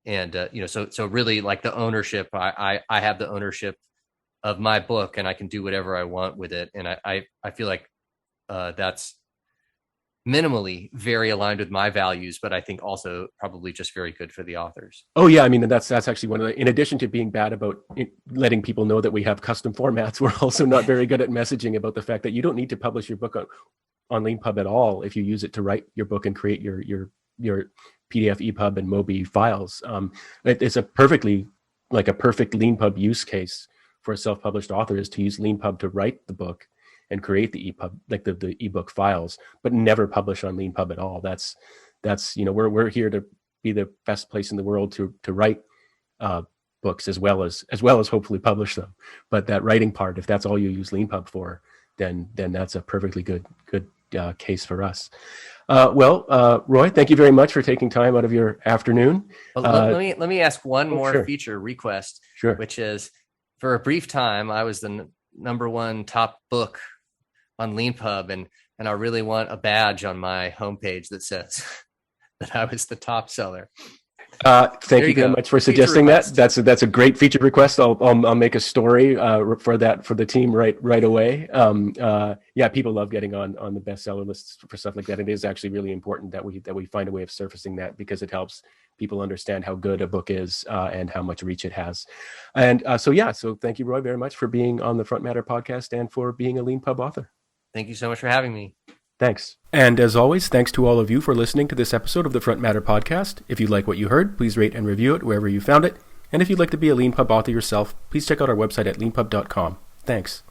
And, so really like the ownership, I have the ownership of my book and I can do whatever I want with it. And I feel like that's minimally very aligned with my values, but I think also probably just very good for the authors. Oh yeah. I mean, that's actually one of the, in addition to being bad about letting people know that we have custom formats, we're also not very good at messaging about the fact that you don't need to publish your book on LeanPub at all if you use it to write your book and create your PDF, EPUB, and MOBI files. It's a perfect LeanPub use case for a self-published author is to use LeanPub to write the book and create the EPUB, like the ebook files, but never publish on LeanPub at all. That's we're here to be the best place in the world to write books as well as hopefully publish them. But that writing part, if that's all you use LeanPub for, then that's a perfectly good case for us. Roy, thank you very much for taking time out of your afternoon. Well, let me ask one more sure. feature request, Sure. which is, for a brief time, I was the number one top book on LeanPub, and I really want a badge on my homepage that says that I was the top seller. Thank you very much for suggesting that. That's a great feature request. I'll make a story for that for the team right away. Yeah, people love getting on the bestseller lists for stuff like that. It is actually really important that we find a way of surfacing that, because it helps people understand how good a book is and how much reach it has. And so thank you, Roy, very much for being on the Front Matter podcast and for being a LeanPub author. Thank you so much for having me. Thanks. And as always, thanks to all of you for listening to this episode of the Front Matter podcast. If you like what you heard, please rate and review it wherever you found it. And if you'd like to be a LeanPub author yourself, please check out our website at leanpub.com. Thanks.